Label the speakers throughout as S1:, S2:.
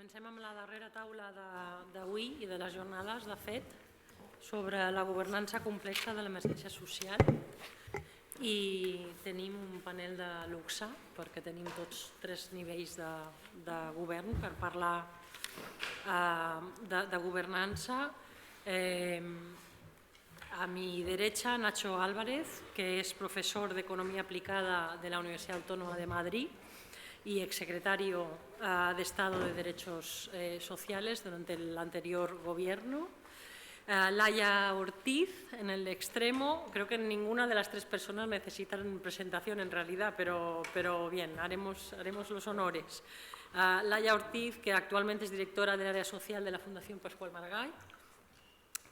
S1: Comencem amb la darrera taula d'avui i de les jornades, de fet, sobre la governança complexa de l'emergència social. I tenim un panel de luxe, perquè tenim tots tres nivells de govern per parlar de governança. A mi derecha, Nacho Álvarez, que es profesor de Economía Aplicada de la Universidad Autónoma de Madrid y exsecretario de Estado de Derechos Sociales durante el anterior gobierno. Laia Ortiz, en el extremo. Creo que ninguna de las tres personas necesitan presentación en realidad, pero bien, haremos los honores. Laia Ortiz, que actualmente es directora del área social de la Fundación Pascual Maragall.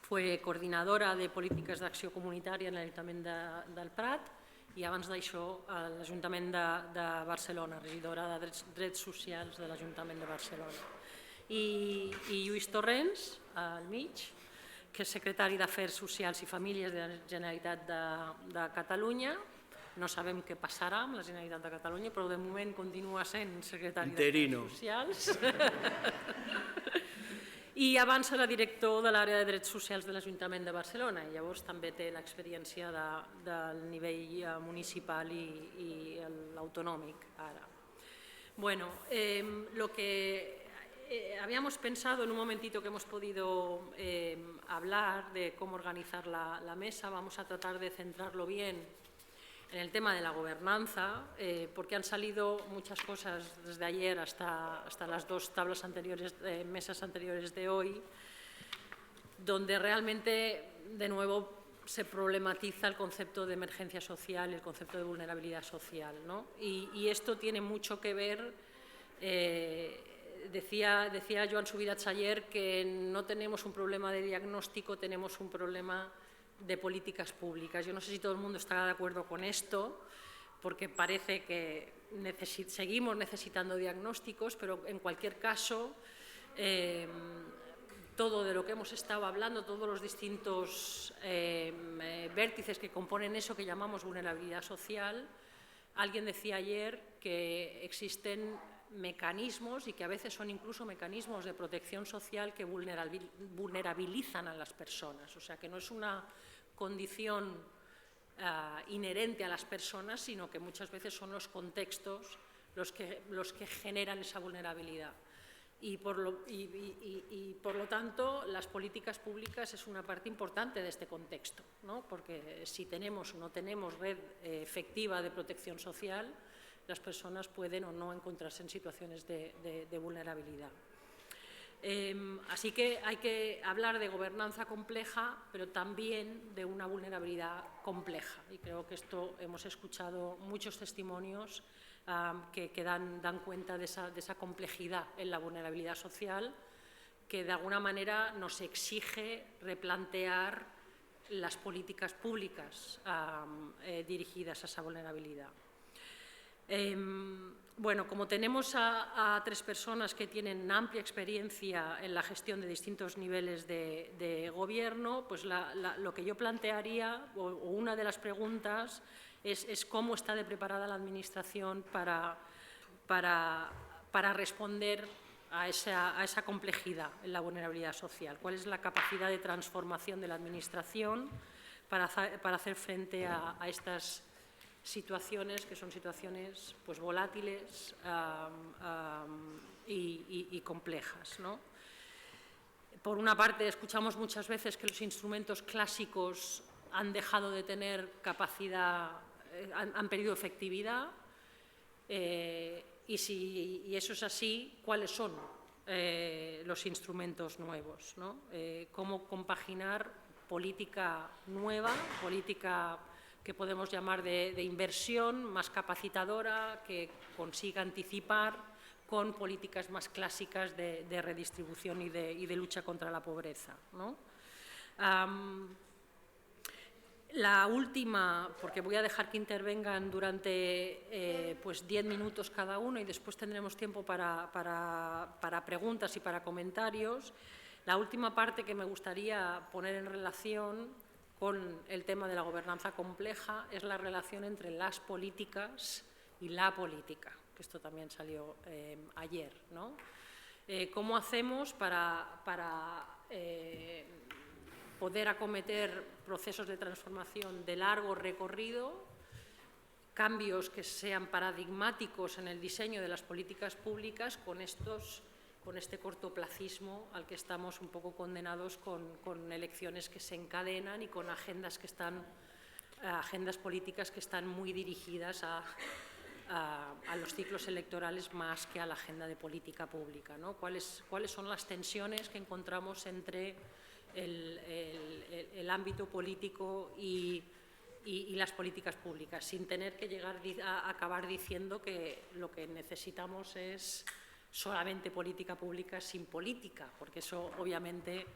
S1: Fue coordinadora de polítiques d'acció comunitària en l'Ajuntament del Prat i abans d'això a l'Ajuntament de Barcelona, regidora de Drets Socials de l'Ajuntament de Barcelona. I Lluís Torrents, al mig, que és secretari d'Afers Socials i Famílies de la Generalitat de Catalunya. No sabem què passarà amb la Generalitat de Catalunya, però de moment continua sent secretari d'Afers Socials. I abans era director de l'àrea de drets socials de l'Ajuntament de Barcelona i llavors també té l'experiència del nivell municipal i l'autonòmic ara. Bueno, lo que habíamos pensado en un momentito que hemos podido hablar de cómo organizar la mesa, vamos a tratar de centrarlo bien en el tema de la gobernanza, porque han salido muchas cosas desde ayer hasta las dos tablas anteriores, mesas anteriores de hoy, donde realmente, de nuevo, se problematiza el concepto de emergencia social, el concepto de vulnerabilidad social, ¿no? Y esto tiene mucho que ver, decía Joan Subirats ayer, que no tenemos un problema de diagnóstico, tenemos un problema de políticas públicas. Yo no sé si todo el mundo estará de acuerdo con esto, porque parece que seguimos necesitando diagnósticos, pero en cualquier caso, todo de lo que hemos estado hablando, todos los distintos vértices que componen eso que llamamos vulnerabilidad social, alguien decía ayer que existen mecanismos y que a veces son incluso mecanismos de protección social que vulnerabilizan a las personas. O sea, que no es una condición inherente a las personas, sino que muchas veces son los contextos los que generan esa vulnerabilidad. Y por lo tanto, las políticas públicas es una parte importante de este contexto, ¿no? Porque si tenemos o no tenemos red efectiva de protección social, las personas pueden o no encontrarse en situaciones de vulnerabilidad. Así que hay que hablar de gobernanza compleja, pero también de una vulnerabilidad compleja. Y creo que esto hemos escuchado muchos testimonios que dan cuenta de esa complejidad en la vulnerabilidad social, que de alguna manera nos exige replantear las políticas públicas dirigidas a esa vulnerabilidad. Bueno, como tenemos a tres personas que tienen amplia experiencia en la gestión de distintos niveles de gobierno, pues lo que yo plantearía, o una de las preguntas, es cómo está de preparada la Administración para responder a esa complejidad en la vulnerabilidad social. ¿Cuál es la capacidad de transformación de la Administración para hacer frente a estas situaciones que son situaciones pues, volátiles y complejas, ¿no? Por una parte, escuchamos muchas veces que los instrumentos clásicos han dejado de tener capacidad, han perdido efectividad, y si eso es así, ¿cuáles son los instrumentos nuevos, ¿no? ¿Cómo compaginar política nueva, política que podemos llamar de inversión, más capacitadora, que consiga anticipar con políticas más clásicas de redistribución y de lucha contra la pobreza, ¿no? La última, porque voy a dejar que intervengan durante pues 10 minutos cada uno y después tendremos tiempo para preguntas y para comentarios. La última parte que me gustaría poner en relación con el tema de la gobernanza compleja es la relación entre las políticas y la política, que esto también salió ayer, ¿no? ¿Cómo hacemos para poder acometer procesos de transformación de largo recorrido, cambios que sean paradigmáticos en el diseño de las políticas públicas con este cortoplacismo al que estamos un poco condenados con elecciones que se encadenan y con agendas políticas que están muy dirigidas a los ciclos electorales más que a la agenda de política pública, ¿no? ¿Cuáles son las tensiones que encontramos entre el ámbito político y las políticas públicas, sin tener que llegar a acabar diciendo que lo que necesitamos es solamente política pública sin política, porque eso obviamente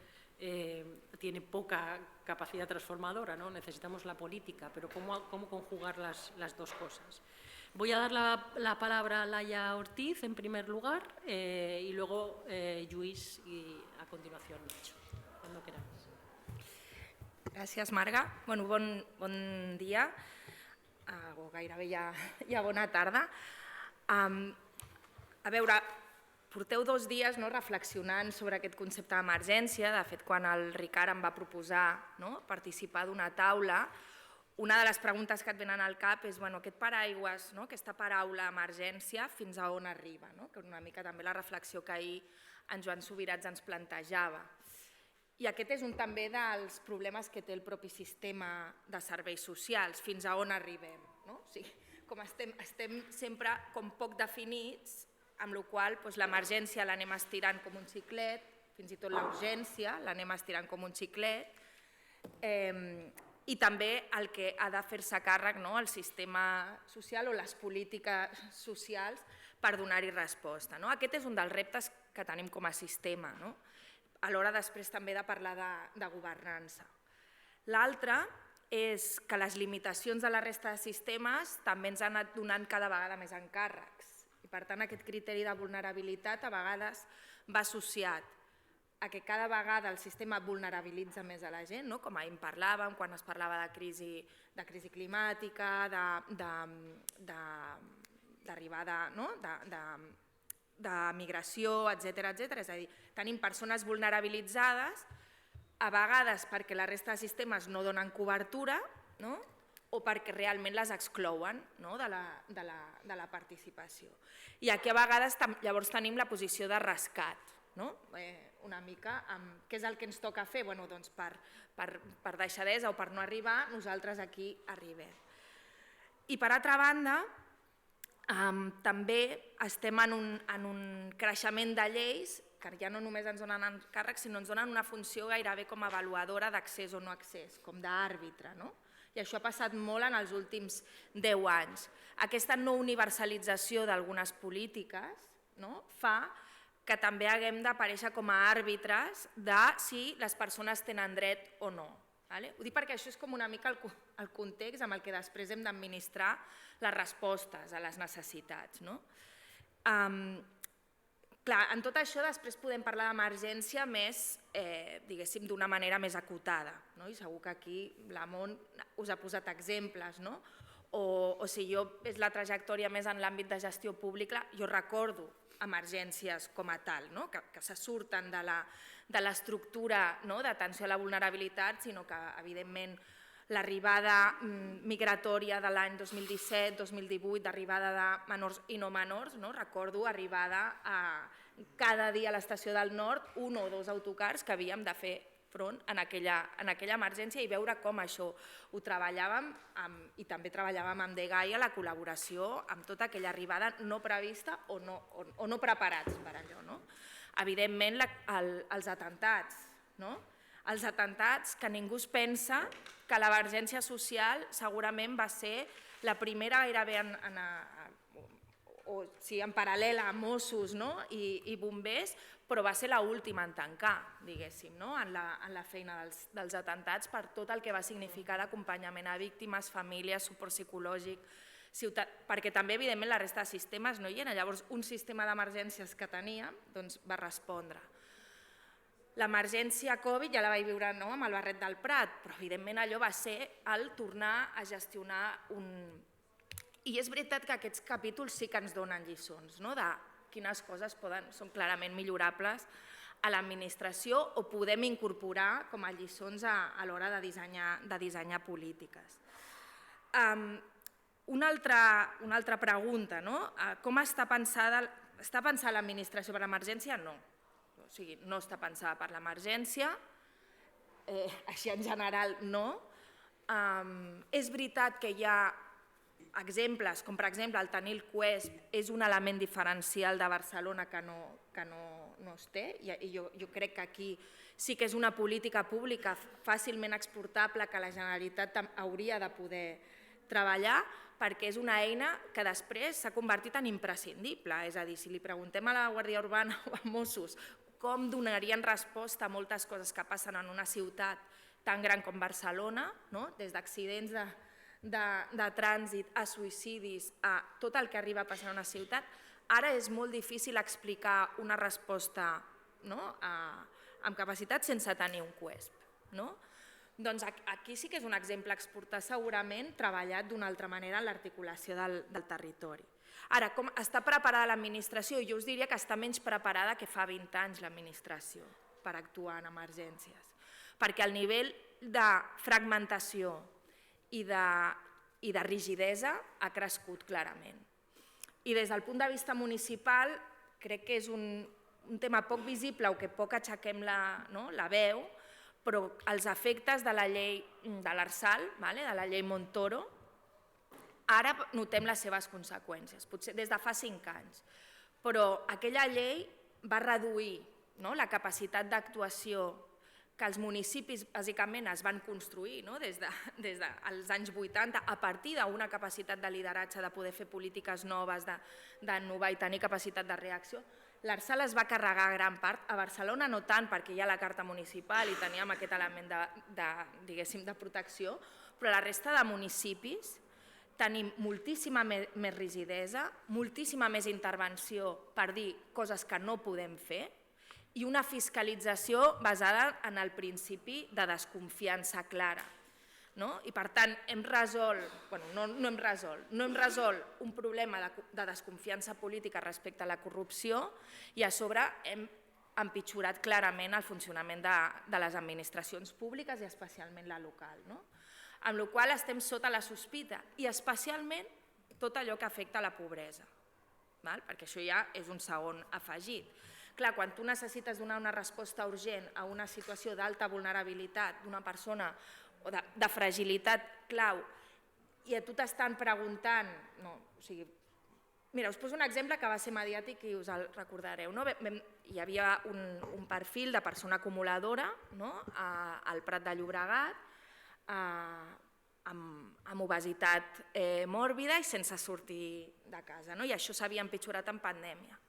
S1: tiene poca capacidad transformadora, ¿no? Necesitamos la política, pero ¿cómo conjugar las dos cosas? Voy a dar la palabra a Laia Ortiz en primer lugar y luego Lluís y a continuación Nacho, cuando queráis.
S2: Gràcies, Marga. Bueno, bon dia, o gairebé ja bona tarda. A veure, porteu 2 dies reflexionant sobre aquest concepte d'emergència. De fet, quan el Ricard em va proposar participar d'una taula, una de les preguntes que et venen al cap és aquest paraigües, aquesta paraula emergència, fins a on arriba, que és una mica també la reflexió que ahir en Joan Subirats ens plantejava. I aquest és un també dels problemes que té el propi sistema de serveis socials, fins a on arribem. Com estem sempre com poc definits, amb la qual cosa l'emergència l'anem estirant com un xiclet, fins i tot la urgència l'anem estirant com un xiclet, i també el que ha de fer-se càrrec el sistema social o les polítiques socials per donar-hi resposta. Aquest és un dels reptes que tenim com a sistema, a l'hora després també de parlar de governança. L'altre és que les limitacions de la resta de sistemes també ens han anat donant cada vegada més encàrrecs. I per tant aquest criteri de vulnerabilitat a vegades va associat a que cada vegada el sistema vulnerabilitza més a la gent, com ahir en parlàvem, quan es parlava de crisi climàtica, d'arribada de migració, etcètera. És a dir, tenim persones vulnerabilitzades, a vegades perquè la resta de sistemes no donen cobertura o perquè realment les exclouen de la participació. I aquí a vegades llavors tenim la posició de rescat, una mica amb què és el que ens toca fer, doncs per deixadesa o per no arribar, nosaltres aquí arribem. I per altra banda, també estem en un creixement de lleis que ja no només ens donen encàrrecs, sinó ens donen una funció gairebé com a avaluadora d'accés o no accés, com d'àrbitre. I això ha passat molt en els últims 10 anys. Aquesta no universalització d'algunes polítiques fa que també haguem d'aparèixer com a àrbitres de si les persones tenen dret o no. Ho dic perquè això és com una mica el context amb el que després hem d'administrar les respostes a les necessitats. Clar, en tot això després podem parlar d'emergència més, diguéssim, d'una manera més acotada. I segur que aquí la Mont us ha posat exemples. O si jo és la trajectòria més en l'àmbit de gestió pública, jo recordo emergències com a tal, que se surten de l'estructura d'atenció a la vulnerabilitat, sinó que, evidentment, l'arribada migratòria de l'any 2017-2018, d'arribada de menors i no menors, recordo arribada cada dia a l'estació del Nord, 1 o 2 autocars que havíem de fer front en aquella emergència i veure com això ho treballàvem i també treballàvem amb DGAI a la col·laboració amb tota aquella arribada no prevista o no preparats per allò. Evidentment, els atemptats. Els atemptats que ningú es pensa que l'emergència social segurament va ser la primera gairebé en paral·lel a Mossos i bombers, però va ser l'última en tancar, diguéssim, en la feina dels atemptats per tot el que va significar d'acompanyament a víctimes, famílies, suport psicològic, perquè també, evidentment, la resta de sistemes no hi eren. Llavors, un sistema d'emergències que teníem va respondre. L'emergència Covid ja la vaig viure amb el Barret del Prat, però evidentment allò va ser el tornar a gestionar un... I és veritat que aquests capítols sí que ens donen lliçons, de quines coses són clarament millorables a l'administració o podem incorporar com a lliçons a l'hora de dissenyar polítiques. Una altra pregunta, com està pensada l'administració per l'emergència? No, o sigui, no està pensada per l'emergència, així en general no. És veritat que hi ha exemples, com per exemple el tenir el CUESP és un element diferencial de Barcelona que no es té, i jo crec que aquí sí que és una política pública fàcilment exportable que la Generalitat hauria de poder treballar, perquè és una eina que després s'ha convertit en imprescindible. És a dir, si li preguntem a la Guàrdia Urbana o a Mossos com donarien resposta a moltes coses que passen en una ciutat tan gran com Barcelona, des d'accidents de trànsit a suïcidis, a tot el que arriba a passar en una ciutat, ara és molt difícil explicar una resposta amb capacitat sense tenir un CUESP. Doncs aquí sí que és un exemple a exportar segurament treballat d'una altra manera en l'articulació del territori. Ara, com està preparada l'administració? Jo us diria que està menys preparada que fa 20 anys l'administració per actuar en emergències, perquè el nivell de fragmentació i de rigidesa ha crescut clarament. I des del punt de vista municipal crec que és un tema poc visible o que poc aixequem la veu, però els efectes de la llei de l'Arsal, de la llei Montoro, ara notem les seves conseqüències, potser des de fa 5 anys. Però aquella llei va reduir la capacitat d'actuació que els municipis bàsicament es van construir des dels anys 80 a partir d'una capacitat de lideratge, de poder fer polítiques noves, d'innovar i tenir capacitat de reacció. L'Arsal es va carregar gran part, a Barcelona no tant perquè hi ha la carta municipal i teníem aquest element de protecció, però a la resta de municipis tenim moltíssima més rigidesa, moltíssima més intervenció per dir coses que no podem fer, i una fiscalització basada en el principi de desconfiança clara. I per tant hem resolt un problema de desconfiança política respecte a la corrupció i a sobre hem empitjorat clarament el funcionament de les administracions públiques i especialment la local. Amb la qual cosa estem sota la sospita i especialment tot allò que afecta la pobresa, perquè això ja és un segon afegit. Clar, quan tu necessites donar una resposta urgent a una situació d'alta vulnerabilitat d'una persona o de fragilitat clau i a tu t'estan preguntant... Mira, us poso un exemple que va ser mediàtic i us el recordareu. Hi havia un perfil de persona acumuladora al Prat de Llobregat amb obesitat mòrbida i sense sortir de casa. I això s'havia empitjorat en pandèmia.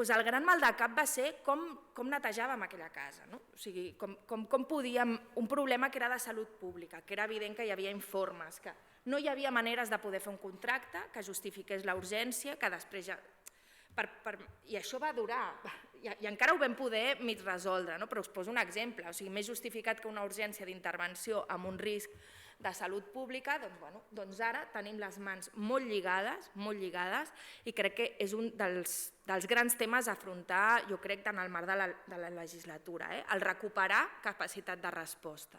S2: El gran mal de cap va ser com netejàvem aquella casa, com podíem... Un problema que era de salut pública, que era evident que hi havia informes, que no hi havia maneres de poder fer un contracte que justifiqués la urgència, que després ja... I això va durar, i encara ho vam poder mig resoldre, però us poso un exemple, més justificat que una urgència d'intervenció amb un risc de salut pública, doncs ara tenim les mans molt lligades i crec que és un dels grans temes a afrontar, jo crec, en el marc de la legislatura, el recuperar capacitat de resposta.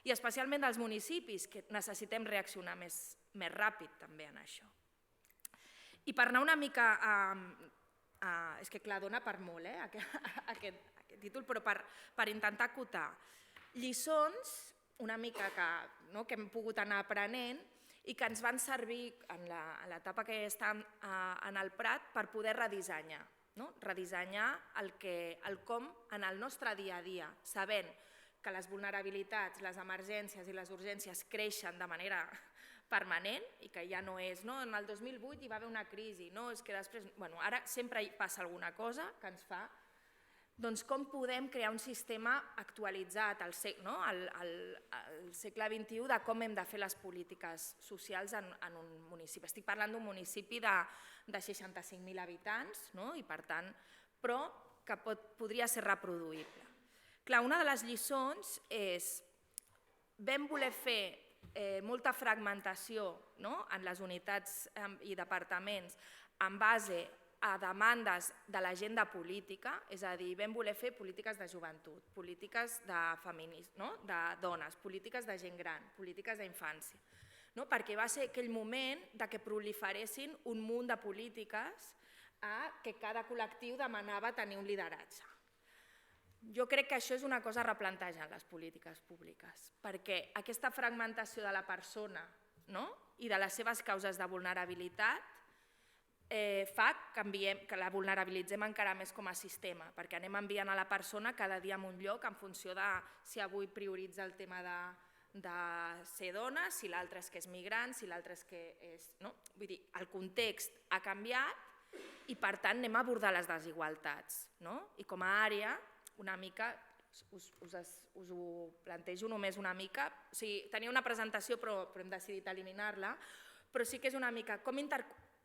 S2: I especialment dels municipis, que necessitem reaccionar més ràpid també en això. I per anar una mica... És que clar, dona per molt aquest títol, però per intentar acotar. Lliçons una mica que hem pogut anar aprenent i que ens van servir en l'etapa que estàvem en el Prat per poder redissenyar. Redissenyar el com en el nostre dia a dia, sabent que les vulnerabilitats, les emergències i les urgències creixen de manera permanent i que ja no és, en el 2008 hi va haver una crisi, és que després, ara sempre hi passa alguna cosa que ens fa, doncs com podem crear un sistema actualitzat al segle XXI de com hem de fer les polítiques socials en un municipi. Estic parlant d'un municipi de 65.000 habitants, i per tant, però que podria ser reproduïble. Clar, una de les lliçons és, vam voler fer molta fragmentació en les unitats i departaments en base a demandes de l'agenda política, és a dir, vam voler fer polítiques de joventut, polítiques de feminisme, de dones, polítiques de gent gran, polítiques d'infància, perquè va ser aquell moment que proliferessin un munt de polítiques que cada col·lectiu demanava tenir un lideratge. Jo crec que això és una cosa a replantejar en les polítiques públiques, perquè aquesta fragmentació de la persona i de les seves causes de vulnerabilitat fa que la vulnerabilitzem encara més com a sistema, perquè anem enviant a la persona cada dia a un lloc en funció de si avui prioritza el tema de ser dona, si l'altre és que és migrant, si l'altre és que és... Vull dir, el context ha canviat i per tant anem a abordar les desigualtats. I com a àrea, una mica, us ho plantejo només una mica, o sigui, tenia una presentació però hem decidit eliminar-la, però sí que és una mica com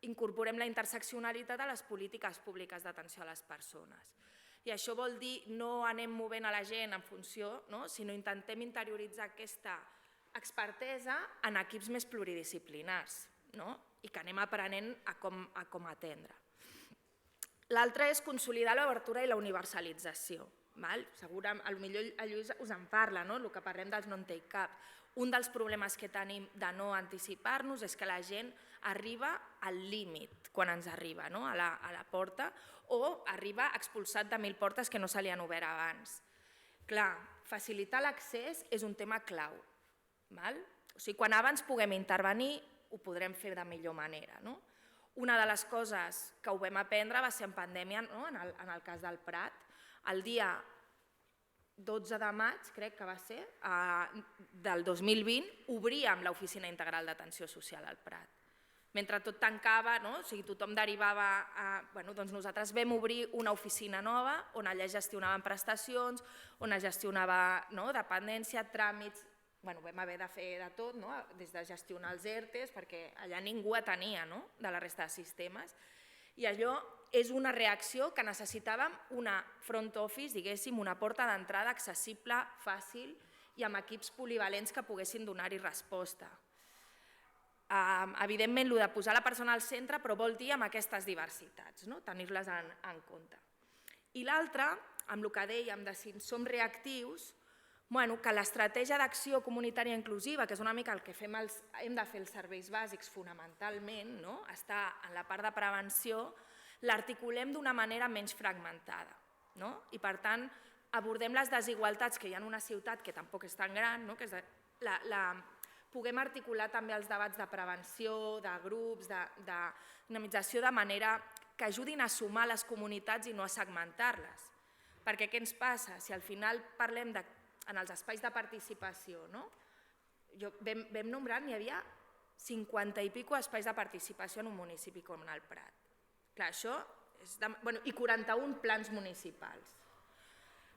S2: incorporem la interseccionalitat a les polítiques públiques d'atenció a les persones. I això vol dir no anem movent a la gent en funció, sinó intentem interioritzar aquesta expertesa en equips més pluridisciplinars i que anem aprenent a com atendre. L'altre és consolidar l'obertura i la universalització. Segurament, potser el Lluís us en parla, el que parlem dels non-take cap. Un dels problemes que tenim de no anticipar-nos és que la gent arriba al límit quan ens arriba a la porta o arriba expulsat de 1000 portes que no se li han obert abans. Clar, facilitar l'accés és un tema clau. O sigui, quan abans puguem intervenir ho podrem fer de millor manera. Una de les coses que ho vam aprendre va ser en pandèmia, en el cas del Prat. El dia 12 de maig, crec que va ser, del 2020, obríem l'Oficina Integral d'Atenció Social al Prat. Mentre tot tancava, o sigui, tothom derivava... Doncs nosaltres vam obrir una oficina nova on allà gestionàvem prestacions, on es gestionava dependència, tràmits... Vam haver de fer de tot, des de gestionar els ERTEs, perquè allà ningú atenia de la resta de sistemes. I allò és una reacció que necessitàvem una front office, diguéssim, una porta d'entrada accessible, fàcil i amb equips polivalents que poguessin donar-hi resposta. Evidentment, el de posar la persona al centre, però vol dir amb aquestes diversitats, tenir-les en compte. I l'altre, amb el que dèiem de si som reactius, que l'estratègia d'acció comunitària inclusiva, que és una mica el que hem de fer els serveis bàsics fonamentalment, està en la part de prevenció, l'articulem d'una manera menys fragmentada. I per tant, abordem les desigualtats que hi ha en una ciutat que tampoc és tan gran, que puguem articular també els debats de prevenció, de grups, de dinamització, de manera que ajudin a sumar les comunitats i no a segmentar-les. Perquè què ens passa? Si al final parlem en els espais de participació, vam nombrar, n'hi havia 50 i escaig espais de participació en un municipi com el Prat. Clar, això és... I 41 plans municipals.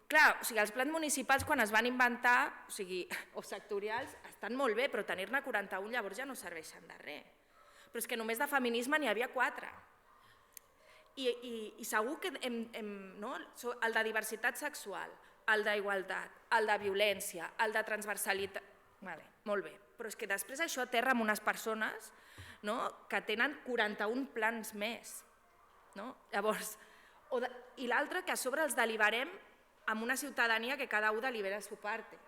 S2: Clar, els plans municipals quan es van inventar, o sectorials, estan molt bé, però tenir-ne 41 llavors ja no serveixen de res. Però és que només de feminisme n'hi havia 4. I segur que el de diversitat sexual, el d'igualtat, el de violència, el de transversalitat... Molt bé, però és que després això aterra amb unes persones que tenen 41 plans més. I l'altre, que a sobre els deliberem amb una ciutadania que cada un delibera su parte.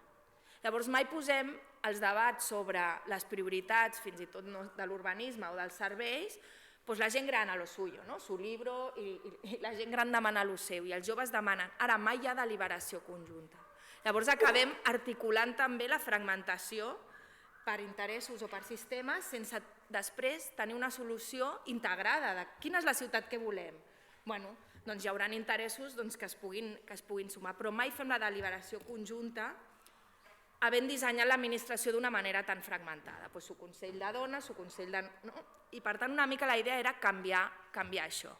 S2: Llavors mai posem els debats sobre les prioritats, fins i tot de l'urbanisme o dels serveis, la gent gran a lo suyo, su libro, i la gent gran demana lo seu, i els joves demanen. Ara mai hi ha deliberació conjunta. Llavors acabem articulant també la fragmentació per interessos o per sistemes sense després tenir una solució integrada de quina és la ciutat que volem. Doncs hi haurà interessos que es puguin sumar, però mai fem la deliberació conjunta havent dissenyat l'administració d'una manera tan fragmentada. Su Consell de Dones, su Consell de... I per tant una mica la idea era canviar això.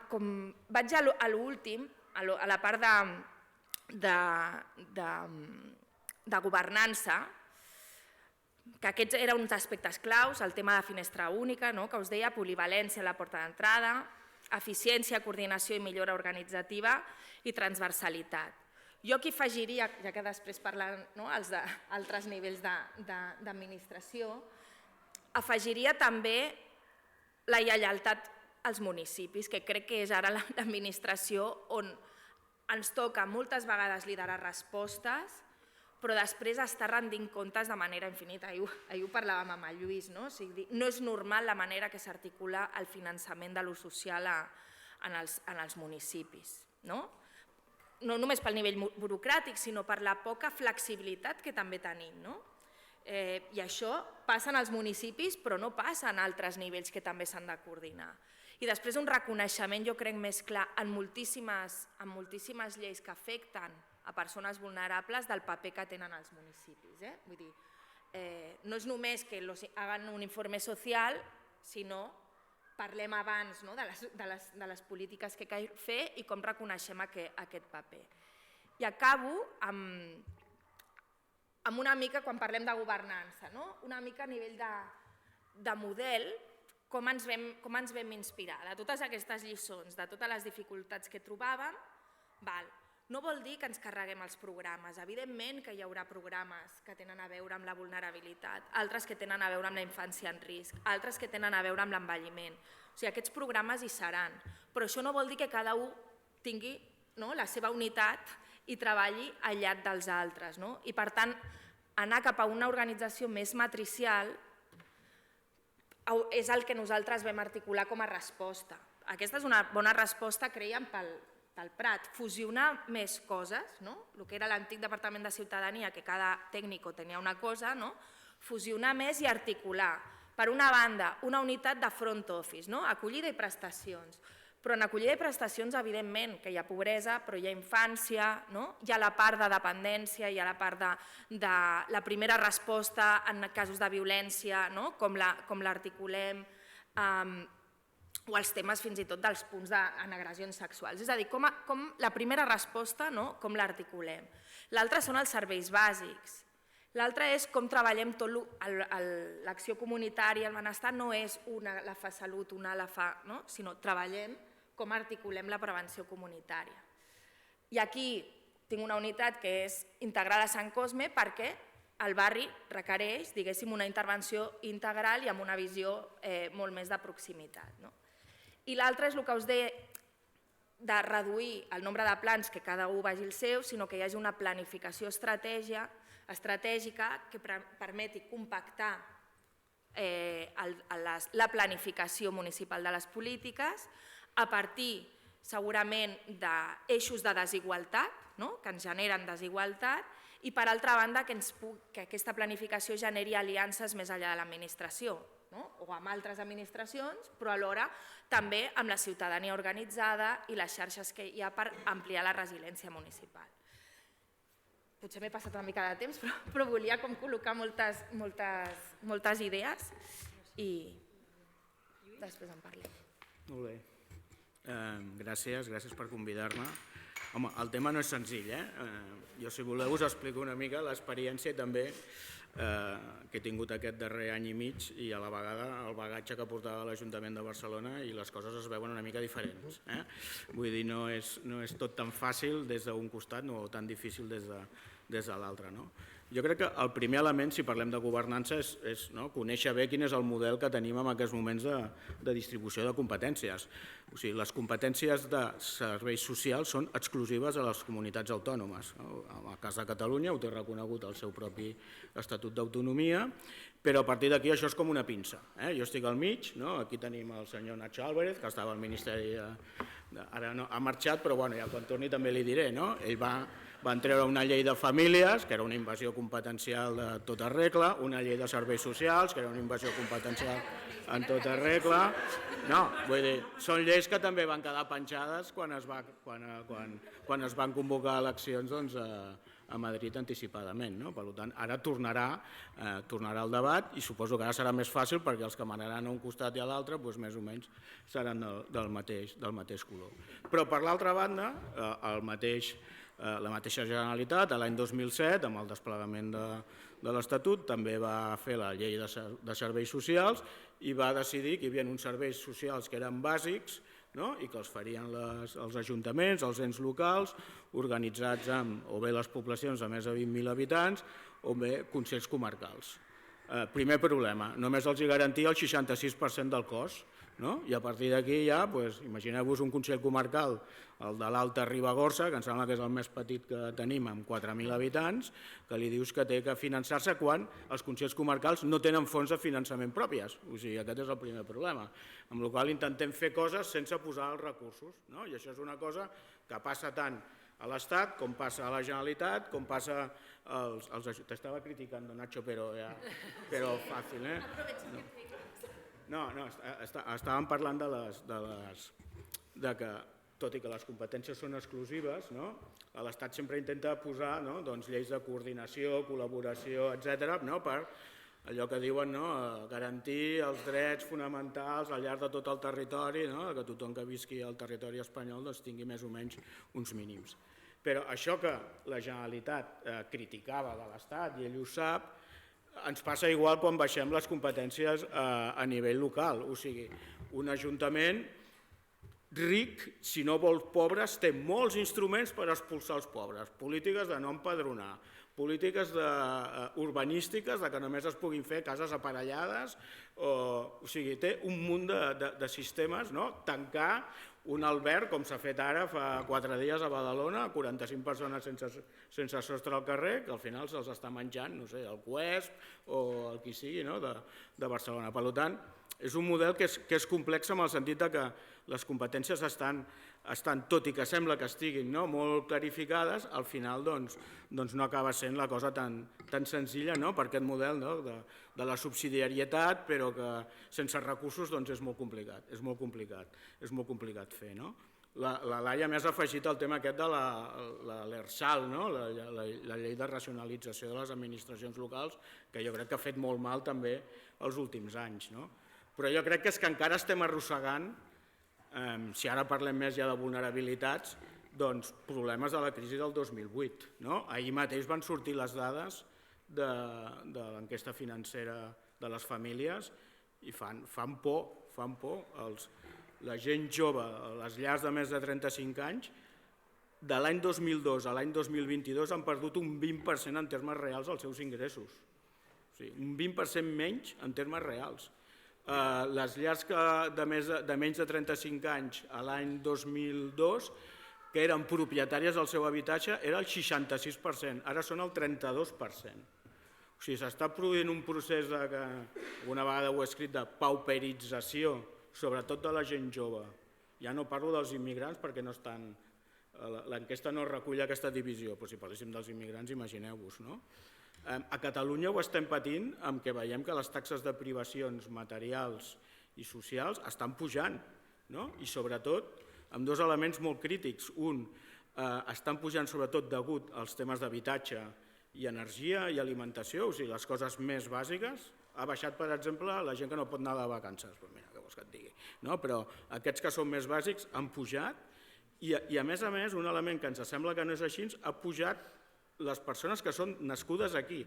S2: Com vaig a l'últim, a la part de governança, que aquests eren uns aspectes claus, el tema de finestra única, que us deia, polivalència a la porta d'entrada, eficiència, coordinació i millora organitzativa i transversalitat. Jo aquí afegiria, ja que després parlen els d'altres nivells d'administració, afegiria també la lleialtat als municipis, que crec que és ara l'administració on ens toca moltes vegades liderar respostes, però després està rendint comptes de manera infinita. Ahir ho parlàvem amb el Lluís, no? O sigui, no és normal la manera que s'articula el finançament de l'ús social en els municipis, no? No només pel nivell burocràtic, sinó per la poca flexibilitat que també tenim, no? I això passa en els municipis, però no passa en altres nivells que també s'han de coordinar. I després un reconeixement, jo crec, més clar en moltíssimes lleis que afecten a persones vulnerables del paper que tenen els municipis. Vull dir, no és només que hagan un informe social, sinó parlem abans de les polítiques que cal fer i com reconeixem aquest paper. I acabo amb una mica, quan parlem de governança, una mica a nivell de model, com ens vam inspirar. De totes aquestes lliçons, de totes les dificultats que trobàvem, no vol dir que ens carreguem els programes. Evidentment que hi haurà programes que tenen a veure amb la vulnerabilitat, altres que tenen a veure amb la infància en risc, altres que tenen a veure amb l'envelliment. O sigui, aquests programes hi seran, però això no vol dir que cada un tingui la seva unitat i treballi al llarg dels altres. I per tant, anar cap a una organització més matricial és el que nosaltres vam articular com a resposta. Aquesta és una bona resposta, creiem, pel Prat. Fusionar més coses, el que era l'antic Departament de Ciutadania, que cada tècnico tenia una cosa, fusionar més i articular. Per una banda, una unitat de front office, acollida i prestacions. Però en acollida i prestacions, evidentment, que hi ha pobresa, però hi ha infància, hi ha la part de dependència, hi ha la part de la primera resposta en casos de violència, com l'articulem, o els temes fins i tot dels punts en agressions sexuals. És a dir, com la primera resposta, com l'articulem. L'altra són els serveis bàsics. L'altre és com treballem tot l'acció comunitària, el benestar no és una la fa salut, una la fa, sinó treballem com articulem la prevenció comunitària. I aquí tinc una unitat que és integrada a Sant Cosme perquè el barri requereix, diguéssim, una intervenció integral i amb una visió molt més de proximitat. I l'altre és el que us deia, de reduir el nombre de plans que cada un vagi el seu, sinó que hi hagi una planificació estratègica que permeti compactar la planificació municipal de les polítiques a partir, segurament, d'eixos de desigualtat, que ens generen desigualtat, i, per altra banda, que aquesta planificació generi aliances més enllà de l'administració, o amb altres administracions, però alhora també amb la ciutadania organitzada i les xarxes que hi ha per ampliar la resiliència municipal. Potser m'he passat una mica de temps, però volia col·locar moltes idees i després en parlem.
S3: Molt bé. Gràcies per convidar-me. Home, el tema no és senzill. Jo, si voleu, us explico una mica l'experiència també que he tingut aquest darrer any i mig i a la vegada el bagatge que portava l'Ajuntament de Barcelona i les coses es veuen una mica diferents. Vull dir, no és tot tan fàcil des d'un costat o tan difícil des de l'altre. Jo crec que el primer element, si parlem de governança, és conèixer bé quin és el model que tenim en aquests moments de distribució de competències. O sigui, les competències de serveis socials són exclusives a les comunitats autònomes. En el cas de Catalunya ho té reconegut el seu propi Estatut d'Autonomia, però a partir d'aquí això és com una pinça. Jo estic al mig, aquí tenim el senyor Nacho Álvarez, que estava al Ministeri, ara ha marxat, però ja quan torni també li diré. Ell van treure una llei de famílies, que era una invasió competencial de tota regla, una llei de serveis socials, que era una invasió competencial en tota regla. No, vull dir, són lleis que també van quedar penjades quan es van convocar eleccions a Madrid anticipadament. Per tant, ara tornarà el debat i suposo que ara serà més fàcil perquè els que manaran a un costat i a l'altre més o menys seran del mateix color. Però per l'altra banda, la mateixa Generalitat, l'any 2007, amb el desplegament de l'Estatut, també va fer la llei de serveis socials i va decidir que hi havia uns serveis socials que eren bàsics i que els farien els ajuntaments, els ens locals, organitzats amb o bé les poblacions de més de 20.000 habitants o bé consells comarcals. Primer problema, només els garantia el 66% del cost no? I a partir d'aquí ja, imagineu-vos un Consell Comarcal, el de l'Alta Ribagorça, que em sembla que és el més petit que tenim, amb 4.000 habitants, que li dius que té que finançar-se quan els Consells Comarcals no tenen fonts de finançament pròpies. O sigui, aquest és el primer problema. Amb la qual cosa intentem fer coses sense posar els recursos, no? I això és una cosa que passa tant a l'Estat, com passa a la Generalitat, com passa als... T'estava criticant, Nacho, però fàcil, eh? No, estàvem parlant de que, tot i que les competències són exclusives, l'Estat sempre intenta posar lleis de coordinació, col·laboració, etc., per allò que diuen garantir els drets fonamentals al llarg de tot el territori, que tothom que visqui al territori espanyol tingui més o menys uns mínims. Però això que la Generalitat criticava de l'Estat, i ell ho sap, ens passa igual quan baixem les competències a nivell local. O sigui, un ajuntament ric, si no vol pobres, té molts instruments per expulsar els pobres. Polítiques de no empadronar, polítiques urbanístiques que només es puguin fer cases aparellades. O sigui, té un munt de sistemes, tancar un alberg, com s'ha fet ara fa 4 dies a Badalona, 45 persones sense sostre al carrer, que al final se'ls està menjant, no sé, el Cuesp o el qui sigui de Barcelona. Per tant, és un model que és complex en el sentit que les competències estan, tot i que sembla que estiguin molt clarificades, al final no acaba sent la cosa tan senzilla per aquest model de la subsidiarietat, però que sense recursos és molt complicat, és molt complicat fer. La Laia més ha afegit el tema aquest de l'ERSAL, la llei de racionalització de les administracions locals, que jo crec que ha fet molt mal també els últims anys. Però jo crec que és que encara estem arrossegant, si ara parlem més ja de vulnerabilitats, problemes de la crisi del 2008. Ahir mateix van sortir les dades de l'enquesta financera de les famílies i fan por. La gent jove, les llars de més de 35 anys, de l'any 2002 a l'any 2022 han perdut un 20% en termes reals els seus ingressos. O sigui, un 20% menys en termes reals. Les llars de menys de 35 anys a l'any 2002, que eren propietàries del seu habitatge, era el 66%, ara són el 32%. O sigui, s'està produint un procés que una vegada ho he escrit, de pauperització, sobretot de la gent jove. Ja no parlo dels immigrants perquè no estan... L'enquesta no recull aquesta divisió, però si parléssim dels immigrants, imagineu-vos, no? A Catalunya ho estem patint amb què veiem que les taxes de privacions materials i socials estan pujant, i sobretot amb 2 elements molt crítics. Un, estan pujant sobretot degut als temes d'habitatge i energia i alimentació, o sigui, les coses més bàsiques. Ha baixat, per exemple, la gent que no pot anar de vacances, mira, què vols que et digui. Però aquests que són més bàsics han pujat i, a més, un element que ens sembla que no és així, ha pujat les persones que són nascudes aquí,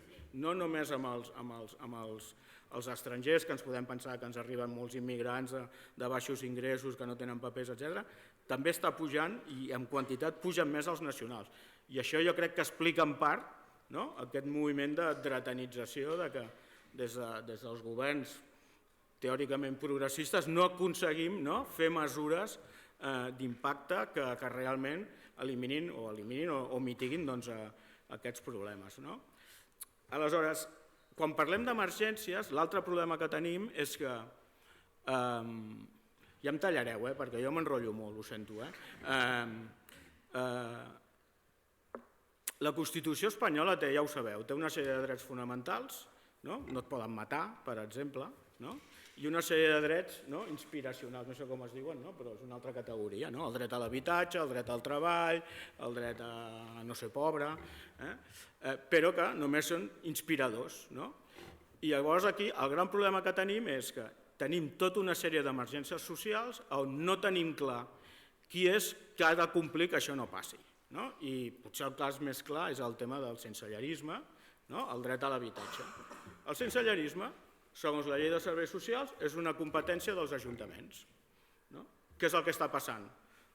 S3: no només amb els estrangers, que ens podem pensar que ens arriben molts immigrants de baixos ingressos, que no tenen papers, etc. També està pujant i en quantitat pugen més els nacionals. I això jo crec que explica en part aquest moviment de dretanització que des dels governs teòricament progressistes no aconseguim fer mesures d'impacte que realment eliminin o mitiguin aquests problemes. Aleshores, quan parlem d'emergències, l'altre problema que tenim és que, ja em tallareu, perquè jo m'enrotllo molt, ho sento, la Constitució espanyola té, ja ho sabeu, té una sèrie de drets fonamentals, no et poden matar, per exemple, i una sèrie de drets inspiracionals, no sé com es diuen, però és una altra categoria, el dret a l'habitatge, el dret al treball, el dret a no ser pobre, però que només són inspiradors. I llavors aquí el gran problema que tenim és que tenim tota una sèrie d'emergències socials on no tenim clar qui és que ha de complir que això no passi. I potser el cas més clar és el tema del sensellarisme, el dret a l'habitatge. El sensellarisme, segons la llei de serveis socials, és una competència dels ajuntaments. Què és el que està passant?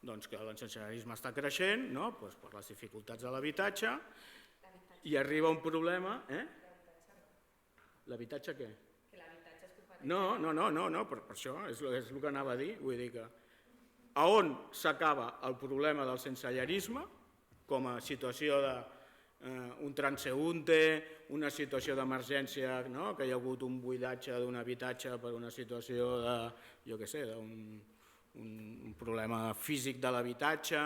S3: Doncs que el sensellarisme està creixent per les dificultats de l'habitatge i arriba un problema... L'habitatge què? No, per això és el que anava a dir. Vull dir que a on s'acaba el problema del sensellarisme com a situació d'un transeúnte, una situació d'emergència, que hi ha hagut un buidatge d'un habitatge per una situació de, jo què sé, d'un problema físic de l'habitatge.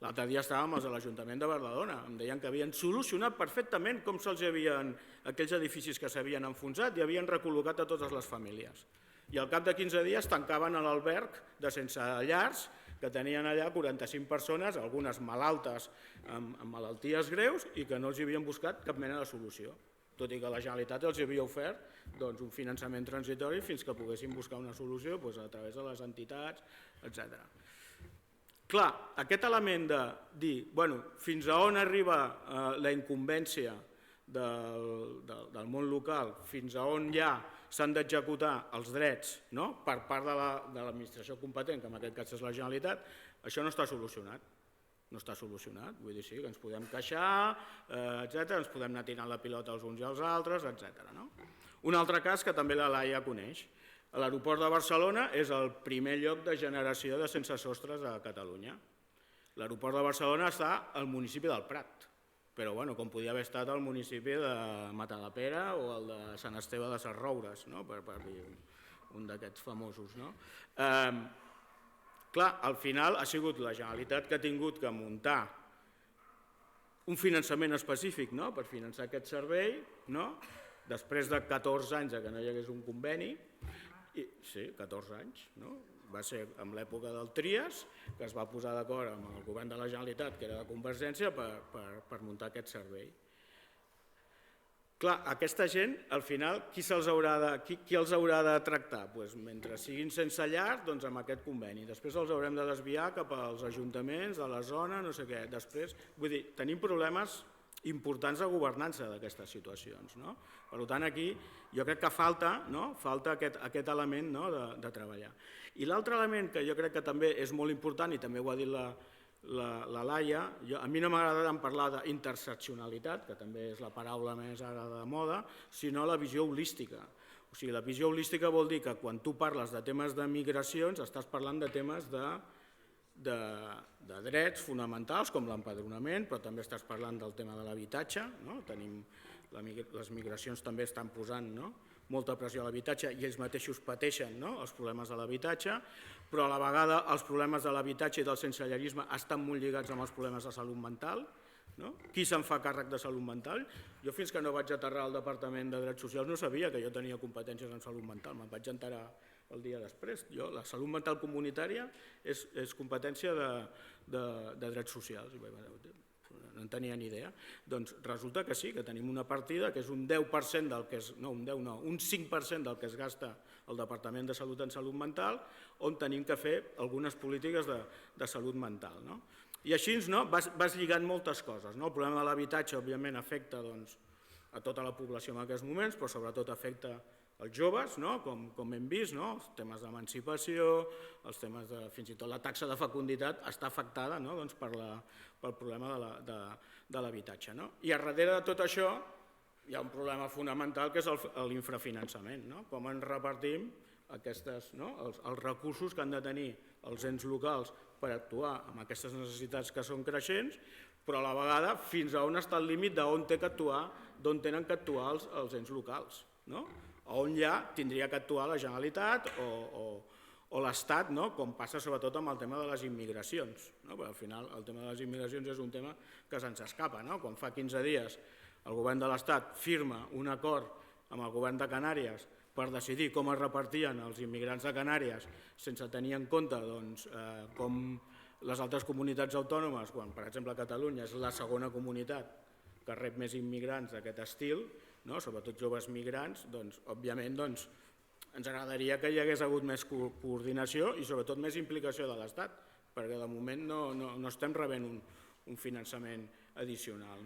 S3: L'altre dia estàvem a l'Ajuntament de Badalona, em deien que havien solucionat perfectament com se'ls havien, aquells edificis que s'havien enfonsat i havien recol·locat a totes les famílies. I al cap de 15 dies tancaven l'alberg de sense llars, que tenien allà 45 persones, algunes malaltes amb malalties greus i que no els havien buscat cap mena de solució, tot i que la Generalitat els havia ofert un finançament transitori fins que poguessin buscar una solució a través de les entitats, etc. Clar, aquest element de dir fins a on arriba la incumbència del món local, fins a on ja s'han d'executar els drets per part de l'administració competent, que en aquest cas és la Generalitat, això no està solucionat. No està solucionat, vull dir, sí, que ens podem queixar, etc., ens podem anar tirant la pilota els uns i els altres, etc. Un altre cas que també la Laia coneix. L'aeroport de Barcelona és el primer lloc de generació de sense sostres a Catalunya. L'aeroport de Barcelona està al municipi del Prat, però com podia haver estat el municipi de Matadepera o el de Sant Esteve de Sesroures, per dir un d'aquests famosos. Clar, al final ha sigut la Generalitat que ha tingut que muntar un finançament específic per finançar aquest servei, després de 14 anys que no hi hagués un conveni. Sí, 14 anys, va ser en l'època del Trias, que es va posar d'acord amb el govern de la Generalitat, que era de Convergència, per muntar aquest servei. Clar, aquesta gent, al final, qui els haurà de tractar? Mentre siguin sense llar, amb aquest conveni. Després els haurem de desviar cap als ajuntaments de la zona, no sé què. Després, vull dir, tenim problemes importants de governança d'aquestes situacions. Per tant, aquí jo crec que falta aquest element de treballar. I l'altre element que jo crec que també és molt important, i també ho ha dit la Laia, a mi no m'agrada tant parlar d'interseccionalitat, que també és la paraula més ara de moda, sinó la visió holística. O sigui, la visió holística vol dir que quan tu parles de temes de migracions estàs parlant de temes de drets fonamentals com l'empadronament, però també estàs parlant del tema de l'habitatge. Les migracions també estan posant molta pressió a l'habitatge i ells mateixos pateixen els problemes de l'habitatge, però a la vegada els problemes de l'habitatge i del sensellarisme estan molt lligats amb els problemes de salut mental. Qui se'n fa càrrec de salut mental? Jo fins que no vaig aterrar al Departament de Drets Socials no sabia que jo tenia competències en salut mental, me'n vaig enterar el dia després. La salut mental comunitària és competència de drets socials. No en tenia ni idea. Doncs resulta que sí, que tenim una partida que és un 10% del que és, no, un 5% del que es gasta el Departament de Salut en salut mental, on tenim que fer algunes polítiques de salut mental. I així vas lligant moltes coses. El problema de l'habitatge, òbviament, afecta a tota la població en aquests moments, però sobretot afecta els joves, com hem vist, els temes d'emancipació, els temes de, fins i tot la taxa de fecunditat està afectada pel problema de l'habitatge. I a darrere de tot això hi ha un problema fonamental que és l'infrafinançament, com ens repartim els recursos que han de tenir els ens locals per actuar amb aquestes necessitats que són creixents, però a la vegada fins a on està el límit d'on tenen que actuar els ens locals, on ja tindria que actuar la Generalitat o l'Estat, com passa sobretot amb el tema de les immigracions. Al final el tema de les immigracions és un tema que se'ns escapa. Quan fa 15 dies el govern de l'Estat firma un acord amb el govern de Canàries per decidir com es repartien els immigrants de Canàries sense tenir en compte com les altres comunitats autònomes, quan per exemple Catalunya és la segona comunitat que rep més immigrants d'aquest estil, sobretot joves migrants, òbviament ens agradaria que hi hagués hagut més coordinació i sobretot més implicació de l'Estat, perquè de moment no estem rebent un finançament addicional.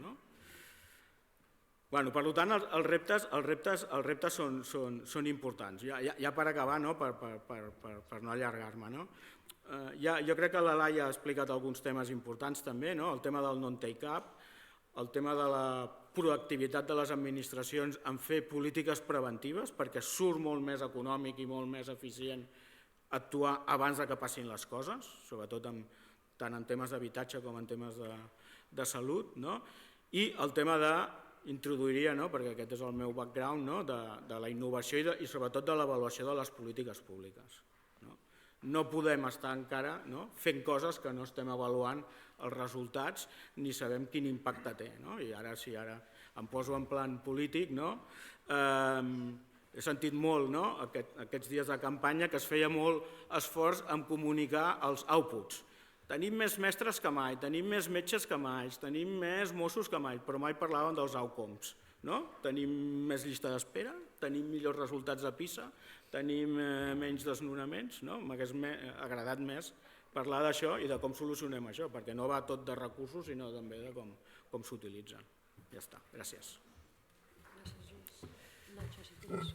S3: Per tant, els reptes són importants. Ja per acabar, per no allargar-me, jo crec que la Laia ha explicat alguns temes importants també, el tema del non-take-up, el tema de la proactivitat de les administracions en fer polítiques preventives, perquè surt molt més econòmic i molt més eficient actuar abans que passin les coses, sobretot tant en temes d'habitatge com en temes de salut, i el tema introduiria, perquè aquest és el meu background, de la innovació i sobretot de l'avaluació de les polítiques públiques. No podem estar encara fent coses que no estem avaluant els resultats ni sabem quin impacte té. I ara, si ara em poso en plan polític, he sentit molt aquests dies de campanya que es feia molt esforç en comunicar els outputs. Tenim més mestres que mai, tenim més metges que mai, tenim més Mossos que mai, però mai parlàvem dels outcomes. Tenim més llista d'espera, tenim millors resultats de PISA, tenim menys desnonaments. M'hagués agradat més parlar d'això i de com solucionem això, perquè no va tot de recursos, sinó també de com s'utilitzen. Ja està, gràcies.
S1: Gràcies, Lluís. Nacho, si tienes.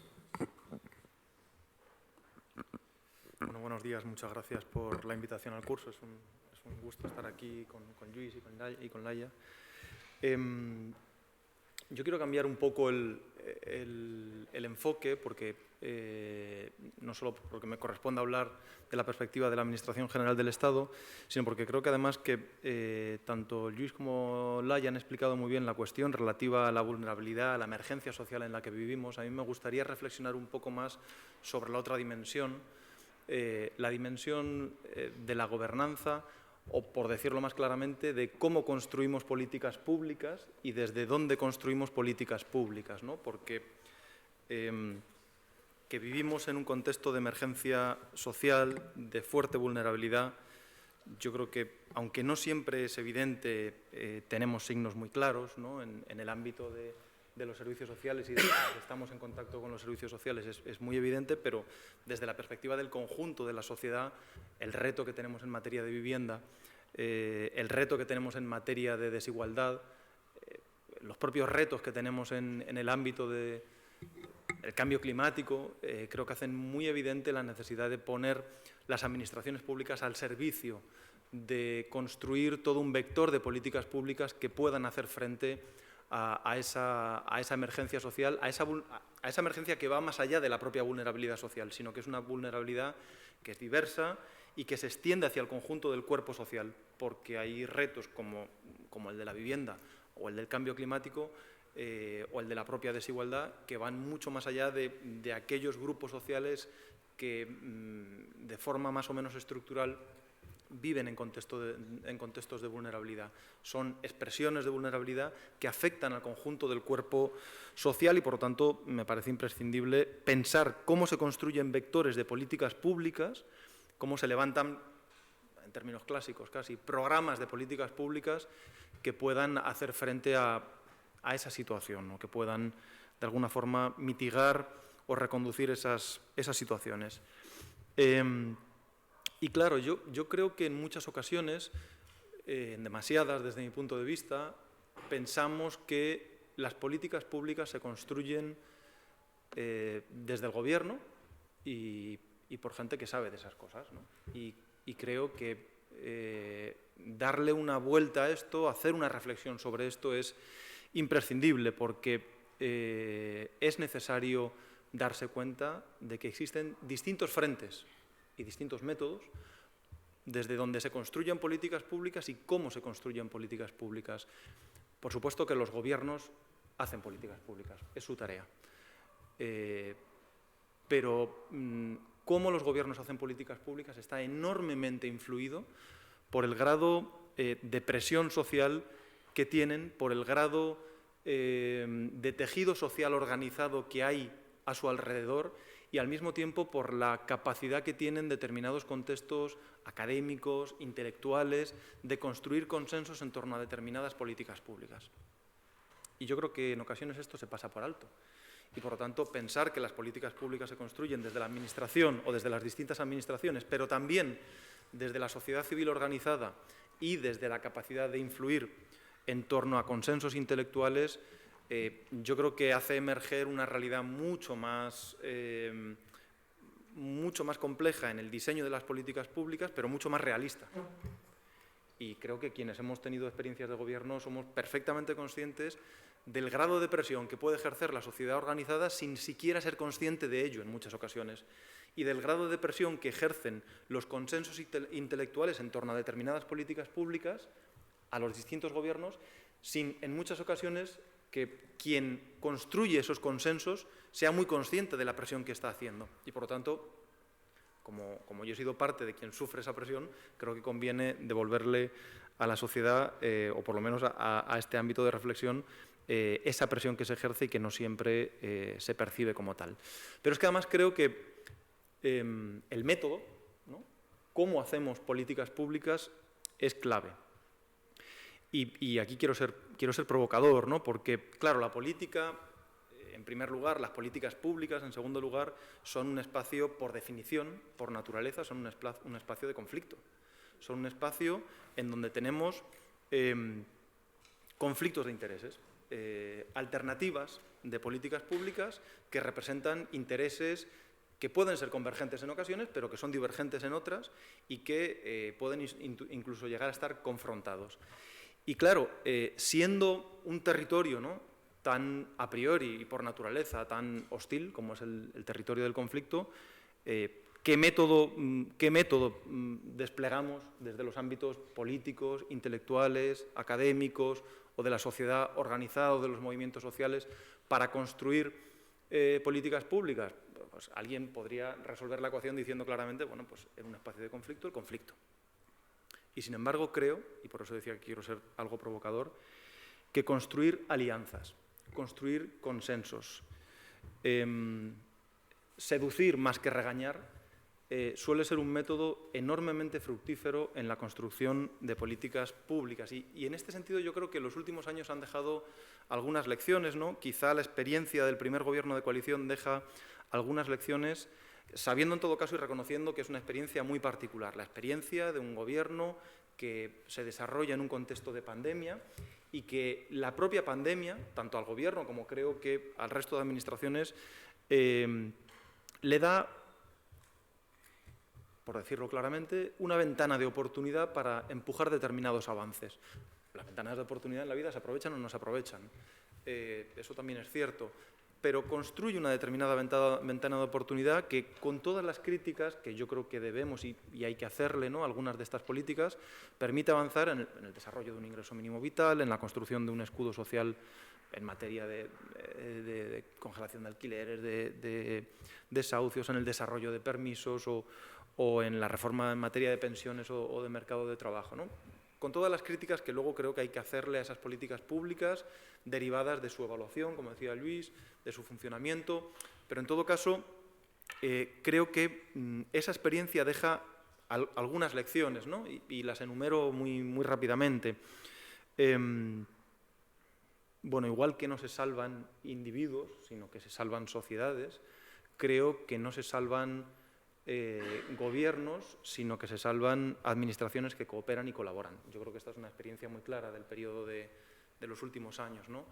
S4: Bueno, buenos días, muchas gracias por la invitación al curso. Es un gusto estar aquí con Lluís y con Laia. Yo quiero cambiar un poco el enfoque, porque no solo porque me corresponde hablar de la perspectiva de la Administración General del Estado, sino porque creo que además que tanto Lluís como Laia han explicado muy bien la cuestión relativa a la vulnerabilidad, a la emergencia social en la que vivimos. A mí me gustaría reflexionar un poco más sobre la otra dimensión, la dimensión de la gobernanza, o por decirlo más claramente, de cómo construimos políticas públicas y desde dónde construimos políticas públicas, porque que vivimos en un contexto de emergencia social, de fuerte vulnerabilidad. Yo creo que, aunque no siempre es evidente, tenemos signos muy claros en el ámbito de los servicios sociales, y estamos en contacto con los servicios sociales es muy evidente, pero desde la perspectiva del conjunto de la sociedad, el reto que tenemos en materia de vivienda, el reto que tenemos en materia de desigualdad, los propios retos que tenemos en el ámbito del cambio climático, creo que hacen muy evidente la necesidad de poner las administraciones públicas al servicio de construir todo un vector de políticas públicas que puedan hacer frente a esa emergencia social, a esa emergencia que va más allá de la propia vulnerabilidad social, sino que es una vulnerabilidad que es diversa y que se extiende hacia el conjunto del cuerpo social, porque hay retos como el de la vivienda o el del cambio climático o el de la propia desigualdad, que van mucho más allá de aquellos grupos sociales que de forma más o menos estructural viven en contextos de vulnerabilidad. Son expresiones de vulnerabilidad que afectan al conjunto del cuerpo social y, por lo tanto, me parece imprescindible pensar cómo se construyen vectores de políticas públicas, cómo se levantan, en términos clásicos casi, programas de políticas públicas que puedan hacer frente a esa situación, que puedan, de alguna forma, mitigar o reconducir esas situaciones. Y claro, yo creo que en muchas ocasiones, en demasiadas desde mi punto de vista, pensamos que las políticas públicas se construyen desde el gobierno y por gente que sabe de esas cosas, y creo que darle una vuelta a esto, hacer una reflexión sobre esto es imprescindible, porque es necesario darse cuenta de que existen distintos frentes y distintos métodos desde donde se construyen políticas públicas y cómo se construyen políticas públicas. Por supuesto que los gobiernos hacen políticas públicas, es su tarea. Pero cómo los gobiernos hacen políticas públicas está enormemente influido por el grado de presión social que tienen, por el grado de tejido social organizado que hay a su alrededor, y al mismo tiempo por la capacidad que tienen determinados contextos académicos, intelectuales, de construir consensos en torno a determinadas políticas públicas. Y yo creo que en ocasiones esto se pasa por alto. Y por lo tanto, pensar que las políticas públicas se construyen desde la administración o desde las distintas administraciones, pero también desde la sociedad civil organizada y desde la capacidad de influir en torno a consensos intelectuales, yo creo que hace emerger una realidad mucho más compleja en el diseño de las políticas públicas, pero mucho más realista. y creo que quienes hemos tenido experiencias de gobierno somos perfectamente conscientes del grado de presión que puede ejercer la sociedad organizada sin siquiera ser consciente de ello en muchas ocasiones, y del grado de presión que ejercen los consensos intelectuales en torno a determinadas políticas públicas a los distintos gobiernos, sin en muchas ocasiones que quien construye esos consensos sea muy consciente de la presión que está haciendo. Y por lo tanto, como yo he sido parte de quien sufre esa presión, creo que conviene devolverle a la sociedad, o por lo menos a este ámbito de reflexión, esa presión que se ejerce y que no siempre se percibe como tal. Pero es que además creo que el método, ¿no?, cómo hacemos políticas públicas, es clave. Y aquí quiero ser provocador, ¿no?, porque, claro, la política, en primer lugar, las políticas públicas, en segundo lugar, son un espacio, por definición, por naturaleza, son un espacio de conflicto. Son un espacio en donde tenemos conflictos de intereses, alternativas de políticas públicas que representan intereses que pueden ser convergentes en ocasiones, pero que son divergentes en otras y que pueden incluso llegar a estar confrontados. Y claro, siendo un territorio, ¿no?, tan a priori y por naturaleza tan hostil como es el territorio del conflicto, ¿qué método desplegamos desde los ámbitos políticos, intelectuales, académicos o de la sociedad organizada o de los movimientos sociales para construir políticas públicas? Pues alguien podría resolver la ecuación diciendo claramente, bueno, pues en un espacio de conflicto, el conflicto. Y sin embargo creo, y por eso decía que quiero ser algo provocador, que construir alianzas, construir consensos, seducir más que regañar, suele ser un método enormemente fructífero en la construcción de políticas públicas. Y en este sentido yo creo que los últimos años han dejado algunas lecciones, ¿no? Quizá la experiencia del primer gobierno de coalición deja algunas lecciones, sabiendo en todo caso y reconociendo que es una experiencia muy particular, la experiencia de un gobierno que se desarrolla en un contexto de pandemia y que la propia pandemia, tanto al gobierno como creo que al resto de administraciones, le da, por decirlo claramente, una ventana de oportunidad para empujar determinados avances. Las ventanas de oportunidad en la vida se aprovechan o no se aprovechan, eso también es cierto, pero construye una determinada ventana de oportunidad que, con todas las críticas que yo creo que debemos y hay que hacerle, ¿no?, a algunas de estas políticas, permite avanzar en el desarrollo de un ingreso mínimo vital, en la construcción de un escudo social en materia de congelación de alquileres, de desahucios, en el desarrollo de permisos o en la reforma en materia de pensiones o de mercado de trabajo, ¿no? Con todas las críticas que luego creo que hay que hacerle a esas políticas públicas derivadas de su evaluación, como decía Luis, de su funcionamiento, pero en todo caso creo que esa experiencia deja algunas lecciones, ¿no?, y las enumero muy rápidamente. Bueno, igual que no se salvan individuos, sino que se salvan sociedades, creo que no se salvan gobiernos, sino que se salvan administraciones que cooperan y colaboran. Yo creo que esta es una experiencia muy clara del periodo de los últimos años, ¿no?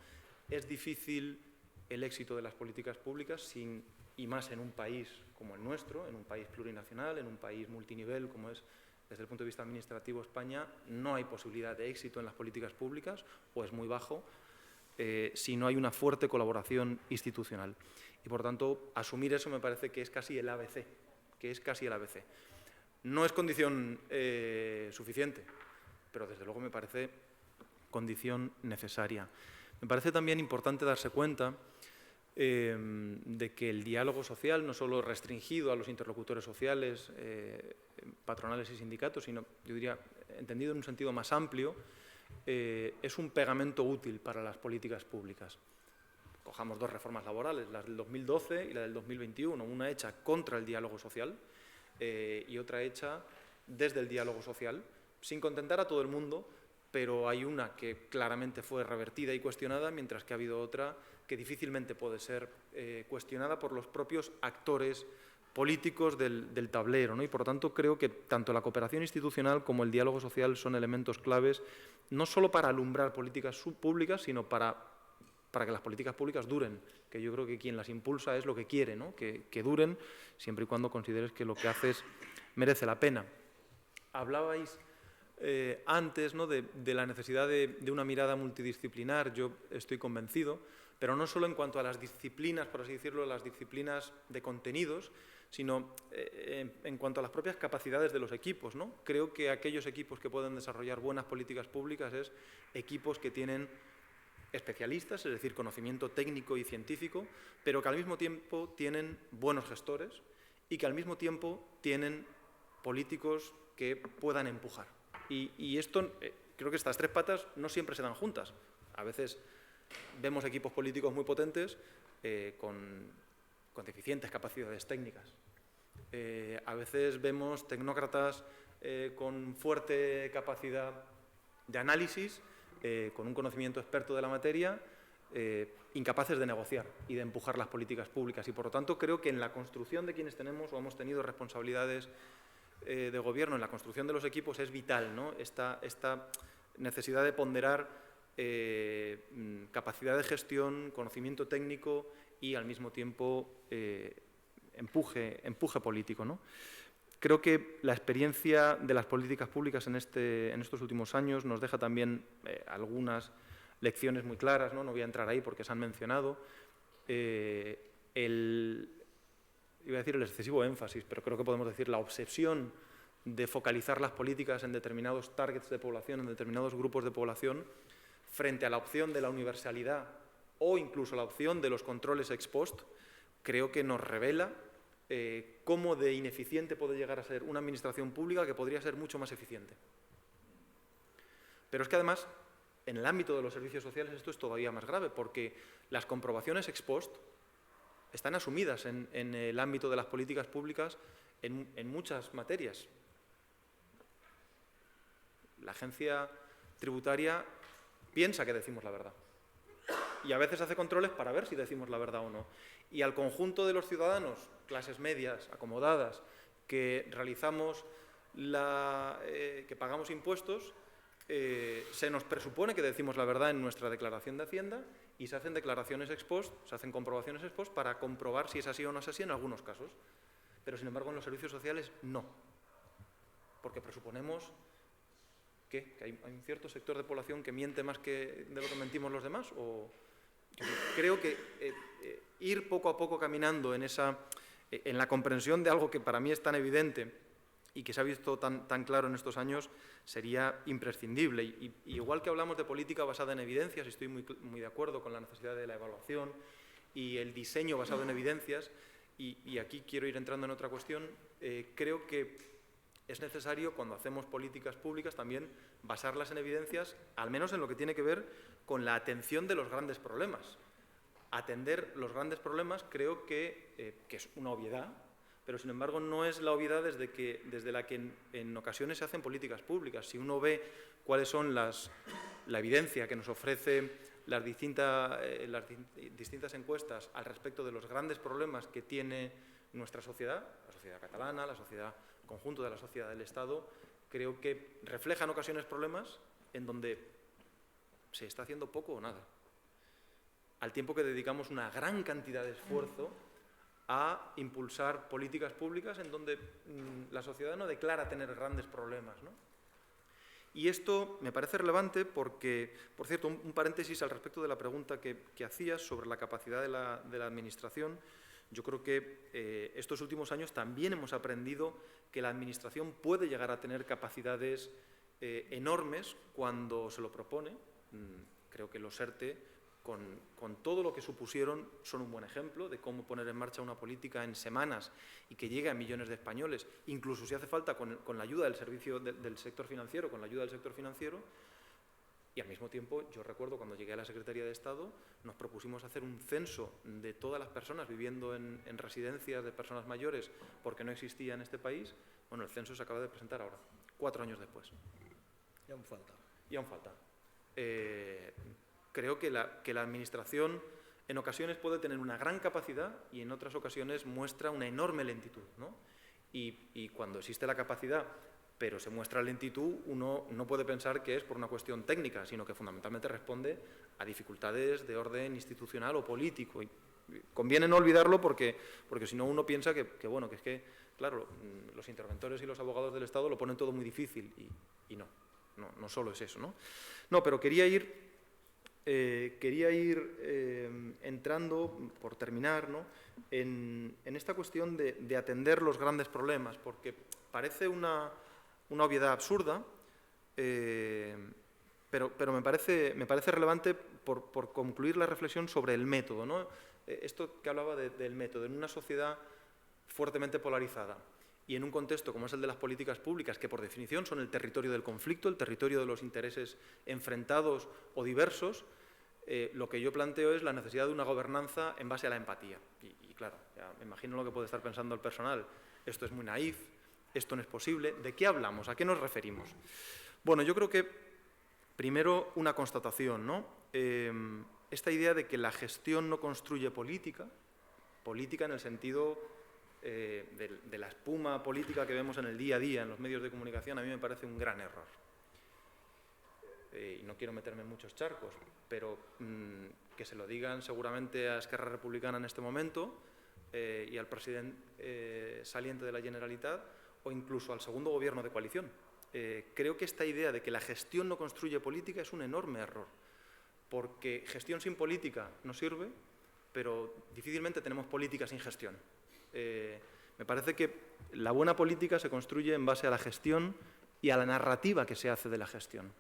S4: Es difícil el éxito de las políticas públicas y más en un país como el nuestro, en un país plurinacional, en un país multinivel como es desde el punto de vista administrativo España. No hay posibilidad de éxito en las políticas públicas, o es muy bajo, si no hay una fuerte colaboración institucional. Y por tanto, asumir eso me parece que es casi el ABC, No es condición suficiente, pero desde luego me parece condición necesaria. Me parece también importante darse cuenta de que el diálogo social, no solo restringido a los interlocutores sociales, patronales y sindicatos, sino, yo diría, entendido en un sentido más amplio, es un pegamento útil para las políticas públicas. Cojamos dos reformas laborales, la del 2012 y la del 2021, una hecha contra el diálogo social y otra hecha desde el diálogo social, sin contentar a todo el mundo, pero hay una que claramente fue revertida y cuestionada, mientras que ha habido otra que difícilmente puede ser cuestionada por los propios actores políticos del tablero, ¿no? Y por lo tanto creo que tanto la cooperación institucional como el diálogo social son elementos claves, no solo para alumbrar políticas públicas, sino para que las políticas públicas duren, que yo creo que quien las impulsa es lo que quiere, ¿no?, que duren, siempre y cuando consideres que lo que haces merece la pena. Hablabais antes, ¿no?, de la necesidad de una mirada multidisciplinar, yo estoy convencido, pero no solo en cuanto a las disciplinas, por así decirlo, las disciplinas de contenidos, sino en cuanto a las propias capacidades de los equipos, ¿no? Creo que aquellos equipos que pueden desarrollar buenas políticas públicas es equipos que tienen especialistas, es decir, conocimiento técnico y científico, pero que al mismo tiempo tienen buenos gestores y que al mismo tiempo tienen políticos que puedan empujar. Y esto, creo que estas tres patas no siempre se dan juntas. A veces vemos equipos políticos muy potentes con deficientes capacidades técnicas. A veces vemos tecnócratas con fuerte capacidad de análisis, con un conocimiento experto de la materia, incapaces de negociar y de empujar las políticas públicas. Y por lo tanto creo que en la construcción de quienes tenemos o hemos tenido responsabilidades de gobierno, en la construcción de los equipos, es vital, ¿no?, esta necesidad de ponderar capacidad de gestión, conocimiento técnico y al mismo tiempo empuje político, ¿no? Creo que la experiencia de las políticas públicas en estos últimos años nos deja también algunas lecciones muy claras, ¿no? No voy a entrar ahí porque se han mencionado. Iba a decir el excesivo énfasis, pero creo que podemos decir la obsesión de focalizar las políticas en determinados targets de población, en determinados grupos de población, frente a la opción de la universalidad o incluso la opción de los controles ex post, creo que nos revela cómo de ineficiente puede llegar a ser una administración pública que podría ser mucho más eficiente. Pero es que además, en el ámbito de los servicios sociales esto es todavía más grave, porque las comprobaciones ex post están asumidas en el ámbito de las políticas públicas en muchas materias. La agencia tributaria piensa que decimos la verdad y a veces hace controles para ver si decimos la verdad o no. Y al conjunto de los ciudadanos, clases medias, acomodadas, que realizamos, que pagamos impuestos, se nos presupone que decimos la verdad en nuestra declaración de Hacienda y se hacen declaraciones ex post, se hacen comprobaciones ex post para comprobar si es así o no es así en algunos casos. Pero, sin embargo, en los servicios sociales no, porque presuponemos que hay un cierto sector de población que miente más de lo que mentimos los demás. Creo que ir poco a poco caminando en la comprensión de algo que para mí es tan evidente y que se ha visto tan claro en estos años sería imprescindible. Y igual que hablamos de política basada en evidencias, y estoy muy de acuerdo con la necesidad de la evaluación y el diseño basado en evidencias, y aquí quiero ir entrando en otra cuestión, creo que es necesario, cuando hacemos políticas públicas, también basarlas en evidencias, al menos en lo que tiene que ver con la atención de los grandes problemas. Atender los grandes problemas creo que es una obviedad, pero sin embargo no es la obviedad desde la que en ocasiones se hacen políticas públicas. Si uno ve cuáles son la evidencia que nos ofrece las distintas encuestas al respecto de los grandes problemas que tiene nuestra sociedad, la sociedad catalana, el conjunto de la sociedad del Estado, creo que refleja en ocasiones problemas en donde se está haciendo poco o nada, al tiempo que dedicamos una gran cantidad de esfuerzo a impulsar políticas públicas en donde la sociedad no declara tener grandes problemas, ¿no? Y esto me parece relevante porque, por cierto, un paréntesis al respecto de la pregunta que hacías sobre la capacidad de la Administración. Yo creo que estos últimos años también hemos aprendido que la Administración puede llegar a tener capacidades enormes cuando se lo propone. Creo que los ERTE, con todo lo que supusieron, son un buen ejemplo de cómo poner en marcha una política en semanas y que llegue a millones de españoles, incluso si hace falta con la ayuda del sector financiero, con la ayuda del sector financiero. Y al mismo tiempo, yo recuerdo cuando llegué a la Secretaría de Estado, nos propusimos hacer un censo de todas las personas viviendo en residencias de personas mayores porque no existía en este país. Bueno, el censo se acaba de presentar ahora, 4 años después.
S3: Y aún falta.
S4: Y aún falta. Creo que la Administración en ocasiones puede tener una gran capacidad y en otras ocasiones muestra una enorme lentitud, ¿no? Y cuando existe la capacidad pero se muestra lentitud, uno no puede pensar que es por una cuestión técnica, sino que fundamentalmente responde a dificultades de orden institucional o político. Y conviene no olvidarlo porque si no uno piensa que claro, los interventores y los abogados del Estado lo ponen todo muy difícil y no. no solo es eso, ¿no? No, pero quería ir entrando, por terminar, ¿no?, en esta cuestión de atender los grandes problemas, porque parece una obviedad absurda, pero me parece relevante por concluir la reflexión sobre el método, ¿no? Esto que hablaba del método, en una sociedad fuertemente polarizada y en un contexto como es el de las políticas públicas, que por definición son el territorio del conflicto, el territorio de los intereses enfrentados o diversos, lo que yo planteo es la necesidad de una gobernanza en base a la empatía. Y claro, ya me imagino lo que puede estar pensando el personal. Esto es muy naif, esto no es posible. ¿De qué hablamos? ¿A qué nos referimos? Bueno, yo creo que primero una constatación, ¿no? Esta idea de que la gestión no construye política en el sentido de la espuma política que vemos en el día a día en los medios de comunicación, a mí me parece un gran error. Y no quiero meterme en muchos charcos, pero que se lo digan seguramente a Esquerra Republicana en este momento y al presidente saliente de la Generalitat o incluso al segundo gobierno de coalición. Creo que esta idea de que la gestión no construye política es un enorme error, porque gestión sin política no sirve, pero difícilmente tenemos política sin gestión. Me parece que la buena política se construye en base a la gestión y a la narrativa que se hace de la gestión,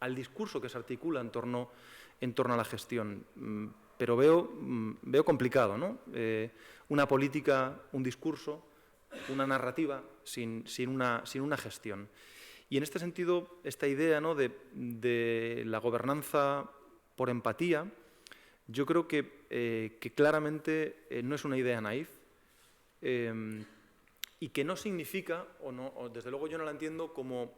S4: al discurso que se articula en torno a la gestión. Pero veo complicado, ¿no? Una política, un discurso, una narrativa sin una gestión. Y en este sentido, esta idea, ¿no?, de la gobernanza por empatía, yo creo que claramente no es una idea naif y que no significa, o desde luego yo no la entiendo como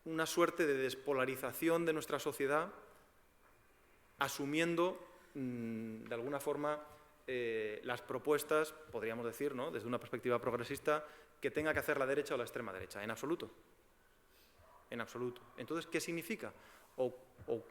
S4: una suerte de despolarización de nuestra sociedad, asumiendo de alguna forma las propuestas, podríamos decir, ¿no?, desde una perspectiva progresista, que tenga que hacer la derecha o la extrema derecha. En absoluto. En absoluto. Entonces, ¿qué significa? ¿O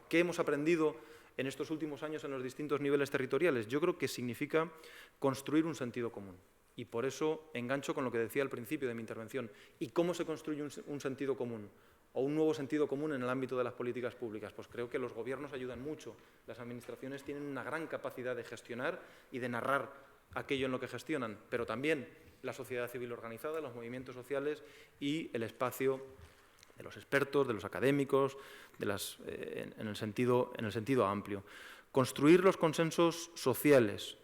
S4: qué hemos aprendido en estos últimos años en los distintos niveles territoriales? Yo creo que significa construir un sentido común. Y por eso engancho con lo que decía al principio de mi intervención. ¿Y cómo se construye un sentido común? O un nuevo sentido común en el ámbito de las políticas públicas. Pues creo que los gobiernos ayudan mucho. Las administraciones tienen una gran capacidad de gestionar y de narrar aquello en lo que gestionan, pero también la sociedad civil organizada, los movimientos sociales y el espacio de los expertos, de los académicos, en el sentido amplio. Construir los consensos sociales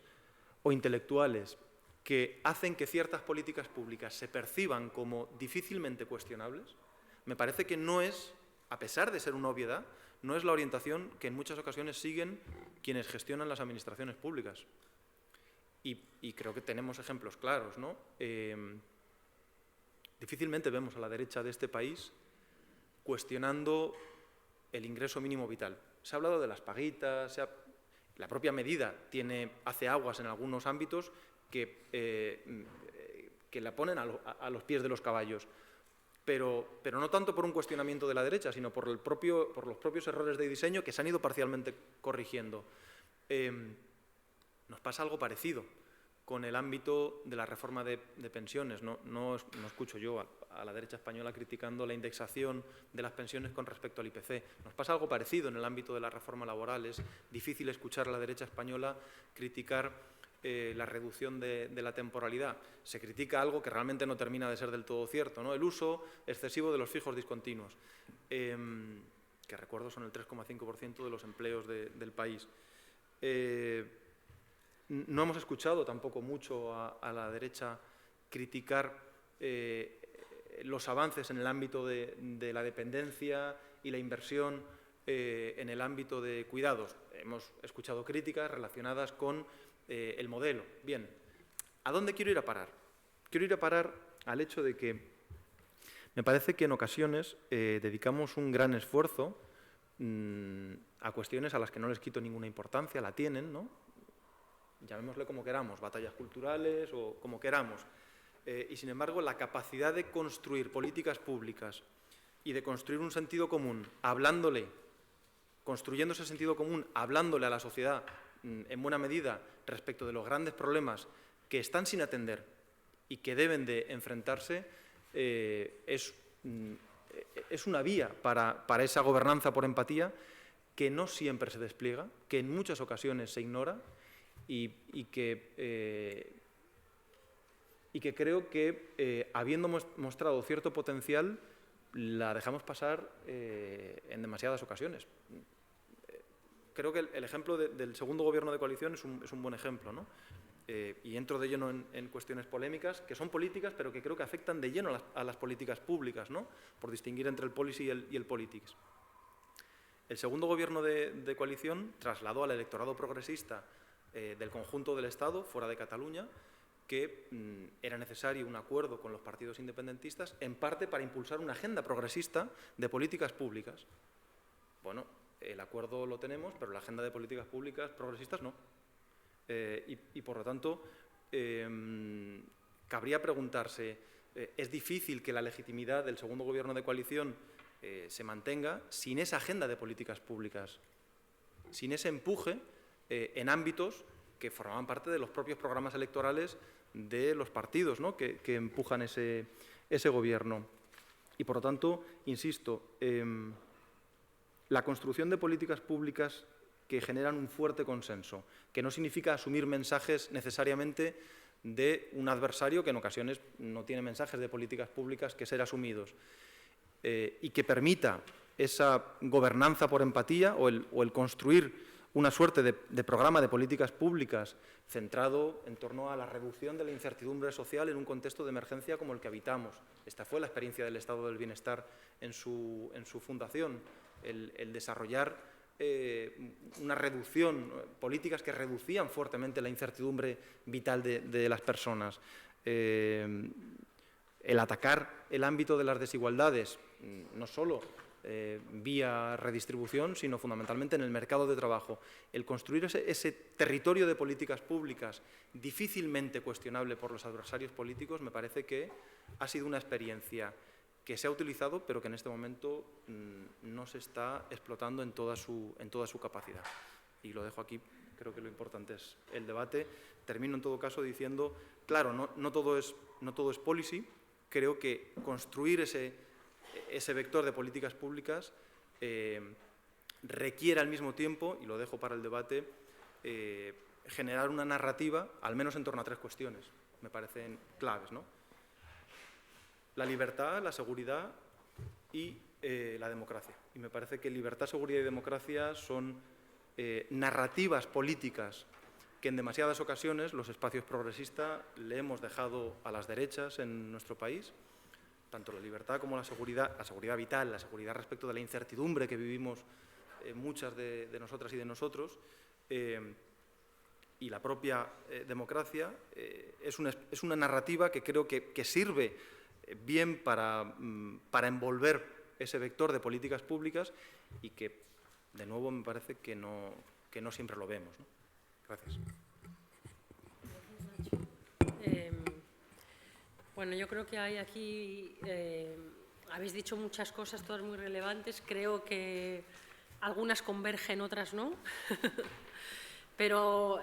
S4: o intelectuales que hacen que ciertas políticas públicas se perciban como difícilmente cuestionables, me parece que no es, a pesar de ser una obviedad, no es la orientación que en muchas ocasiones siguen quienes gestionan las administraciones públicas. Y creo que tenemos ejemplos claros, ¿no? Difícilmente vemos a la derecha de este país cuestionando el ingreso mínimo vital. Se ha hablado de las paguitas, la propia medida hace aguas en algunos ámbitos que la ponen a los pies de los caballos. Pero no tanto por un cuestionamiento de la derecha, sino por los propios errores de diseño que se han ido parcialmente corrigiendo. Nos pasa algo parecido con el ámbito de la reforma de pensiones. No escucho yo a la derecha española criticando la indexación de las pensiones con respecto al IPC. Nos pasa algo parecido en el ámbito de la reforma laboral. Es difícil escuchar a la derecha española criticar la reducción de la temporalidad. Se critica algo que realmente no termina de ser del todo cierto, ¿no? El uso excesivo de los fijos discontinuos, que recuerdo son el 3,5% de los empleos del país. No hemos escuchado tampoco mucho a la derecha criticar los avances en el ámbito de la dependencia y la inversión en el ámbito de cuidados. Hemos escuchado críticas relacionadas con el modelo. Bien, ¿a dónde quiero ir a parar? Quiero ir a parar al hecho de que me parece que en ocasiones dedicamos un gran esfuerzo a cuestiones a las que no les quito ninguna importancia, la tienen, ¿no? Llamémosle como queramos, batallas culturales o como queramos. Y sin embargo, la capacidad de construir políticas públicas y de construir un sentido común, construyendo ese sentido común, hablándole a la sociedad en buena medida respecto de los grandes problemas que están sin atender y que deben de enfrentarse, es es una vía para esa gobernanza por empatía que no siempre se despliega, que en muchas ocasiones se ignora y que creo que, habiendo mostrado cierto potencial, la dejamos pasar en demasiadas ocasiones. Creo que el ejemplo del segundo gobierno de coalición es un buen ejemplo, ¿no? Y entro de lleno en cuestiones polémicas, que son políticas, pero que creo que afectan de lleno a las políticas públicas, ¿no? Por distinguir entre el policy y el politics. El segundo gobierno de coalición trasladó al electorado progresista del conjunto del Estado, fuera de Cataluña, que era necesario un acuerdo con los partidos independentistas, en parte para impulsar una agenda progresista de políticas públicas. Bueno, el acuerdo lo tenemos, pero la agenda de políticas públicas progresistas no. Y por lo tanto, cabría preguntarse, ¿es difícil que la legitimidad del segundo gobierno de coalición se mantenga sin esa agenda de políticas públicas, sin ese empuje en ámbitos que formaban parte de los propios programas electorales de los partidos, ¿no? que empujan ese gobierno? Y por lo tanto, insisto, la construcción de políticas públicas que generan un fuerte consenso, que no significa asumir mensajes necesariamente de un adversario que en ocasiones no tiene mensajes de políticas públicas que ser asumidos, y que permita esa gobernanza por empatía o el construir una suerte de programa de políticas públicas centrado en torno a la reducción de la incertidumbre social en un contexto de emergencia como el que habitamos. Esta fue la experiencia del Estado del Bienestar en su fundación, el desarrollar una reducción, políticas que reducían fuertemente la incertidumbre vital de las personas. El atacar el ámbito de las desigualdades, no solo vía redistribución, sino fundamentalmente en el mercado de trabajo. El construir ese territorio de políticas públicas difícilmente cuestionable por los adversarios políticos me parece que ha sido una experiencia que se ha utilizado, pero que en este momento no se está explotando en toda su capacidad. Y lo dejo aquí, creo que lo importante es el debate. Termino en todo caso diciendo, claro, no todo es policy. Creo que construir ese vector de políticas públicas requiere al mismo tiempo, y lo dejo para el debate, generar una narrativa, al menos en torno a tres cuestiones, me parecen claves, ¿no? La libertad, la seguridad y la democracia. Y me parece que libertad, seguridad y democracia son narrativas políticas que en demasiadas ocasiones los espacios progresistas le hemos dejado a las derechas en nuestro país. Tanto la libertad como la seguridad vital, la seguridad respecto de la incertidumbre que vivimos muchas de nosotras y de nosotros, y la propia democracia, es una narrativa que creo que sirve bien para envolver ese vector de políticas públicas y que, de nuevo, me parece que no siempre lo vemos, ¿no? Gracias.
S1: Bueno, yo creo que hay aquí, habéis dicho muchas cosas, todas muy relevantes. Creo que algunas convergen, otras no. Pero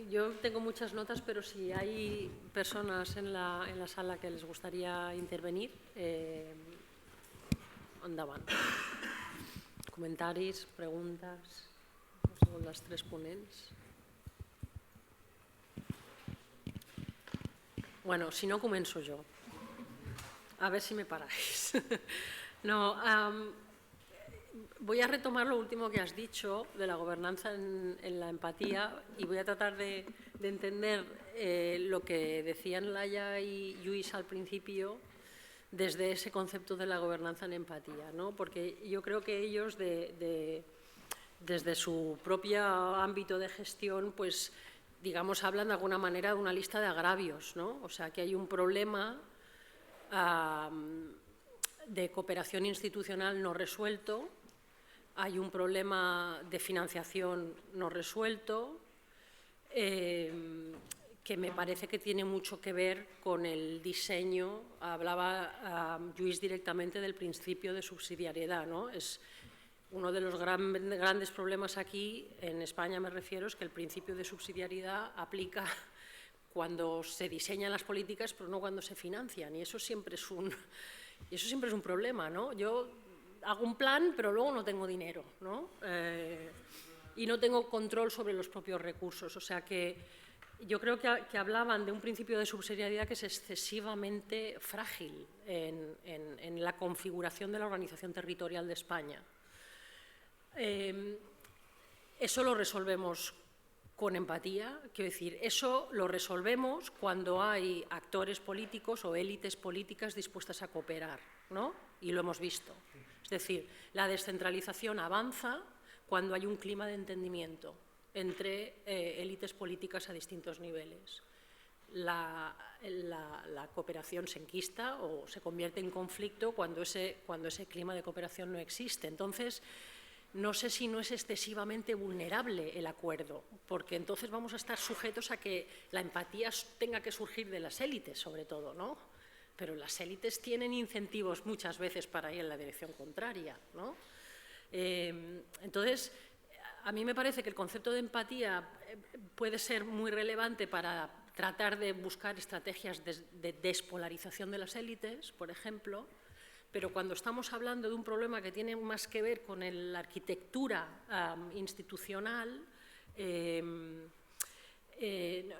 S1: yo tengo muchas notas, pero si hay personas en la sala que les gustaría intervenir, endavant. Comentaris, preguntes, segons les tres ponents. Bueno, si no, començo jo. A ver si me paráis. No, voy a retomar lo último que has dicho de la gobernanza en la empatía y voy a tratar de entender lo que decían Laia y Lluís al principio desde ese concepto de la gobernanza en empatía, ¿no? Porque yo creo que ellos, desde su propio ámbito de gestión, pues, digamos, hablan de alguna manera de una lista de agravios, ¿no? O sea, que hay un problema de cooperación institucional no resuelto, hay un problema de financiación no resuelto, que me parece que tiene mucho que ver con el diseño. Hablaba Lluís directamente del principio de subsidiariedad, ¿no? Es uno de los grandes problemas aquí, en España me refiero, es que el principio de subsidiariedad aplica cuando se diseñan las políticas, pero no cuando se financian, y eso siempre es Y eso siempre es un problema, ¿no? Yo hago un plan, pero luego no tengo dinero, ¿no? Y no tengo control sobre los propios recursos. O sea que yo creo que hablaban de un principio de subsidiariedad que es excesivamente frágil en la configuración de la organización territorial de España. Eso lo resolvemos con empatía, quiero decir, eso lo resolvemos cuando hay actores políticos o élites políticas dispuestas a cooperar, ¿no? Y lo hemos visto. Es decir, la descentralización avanza cuando hay un clima de entendimiento entre élites políticas a distintos niveles. La cooperación se enquista o se convierte en conflicto cuando ese clima de cooperación no existe. Entonces, no sé si no es excesivamente vulnerable el acuerdo, porque entonces vamos a estar sujetos a que la empatía tenga que surgir de las élites, sobre todo, ¿no? Pero las élites tienen incentivos muchas veces para ir en la dirección contraria, ¿no? Entonces, a mí me parece que el concepto de empatía puede ser muy relevante para tratar de buscar estrategias de despolarización de las élites, por ejemplo, pero cuando estamos hablando de un problema que tiene más que ver con la arquitectura institucional,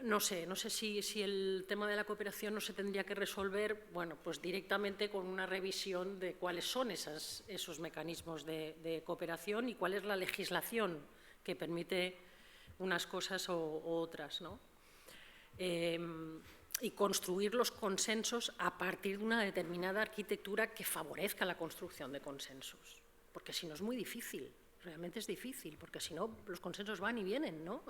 S1: no sé si el tema de la cooperación no se tendría que resolver, bueno, pues directamente con una revisión de cuáles son esos mecanismos de cooperación y cuál es la legislación que permite unas cosas o otras, ¿no? Y construir los consensos a partir de una determinada arquitectura que favorezca la construcción de consensos, porque si no es muy difícil, realmente es difícil, porque si no los consensos van y vienen, ¿no?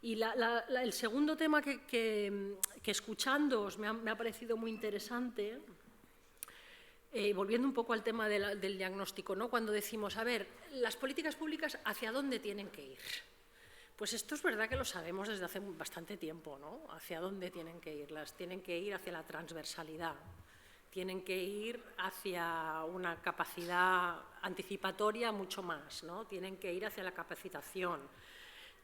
S1: Y el segundo tema que escuchándoos me ha parecido muy interesante, volviendo un poco al tema del diagnóstico, ¿no? Cuando decimos, a ver, las políticas públicas, ¿hacia dónde tienen que ir? Pues esto es verdad que lo sabemos desde hace bastante tiempo, ¿no? Hacia dónde tienen que ir. Tienen que ir hacia la transversalidad, tienen que ir hacia una capacidad anticipatoria mucho más, ¿no? Tienen que ir hacia la capacitación,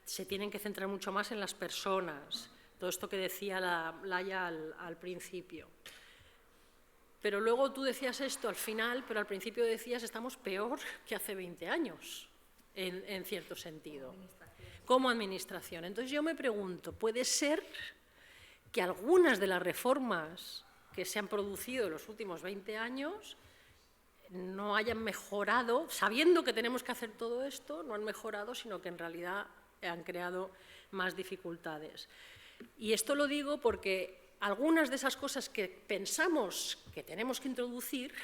S1: se tienen que centrar mucho más en las personas, todo esto que decía Laia al principio. Pero luego tú decías esto al final, pero al principio decías estamos peor que hace 20 años, en cierto sentido. Como administración. Entonces yo me pregunto, ¿puede ser que algunas de las reformas que se han producido en los últimos 20 años no hayan mejorado, sabiendo que tenemos que hacer todo esto, no han mejorado, sino que en realidad han creado más dificultades? Y esto lo digo porque algunas de esas cosas que pensamos que tenemos que introducir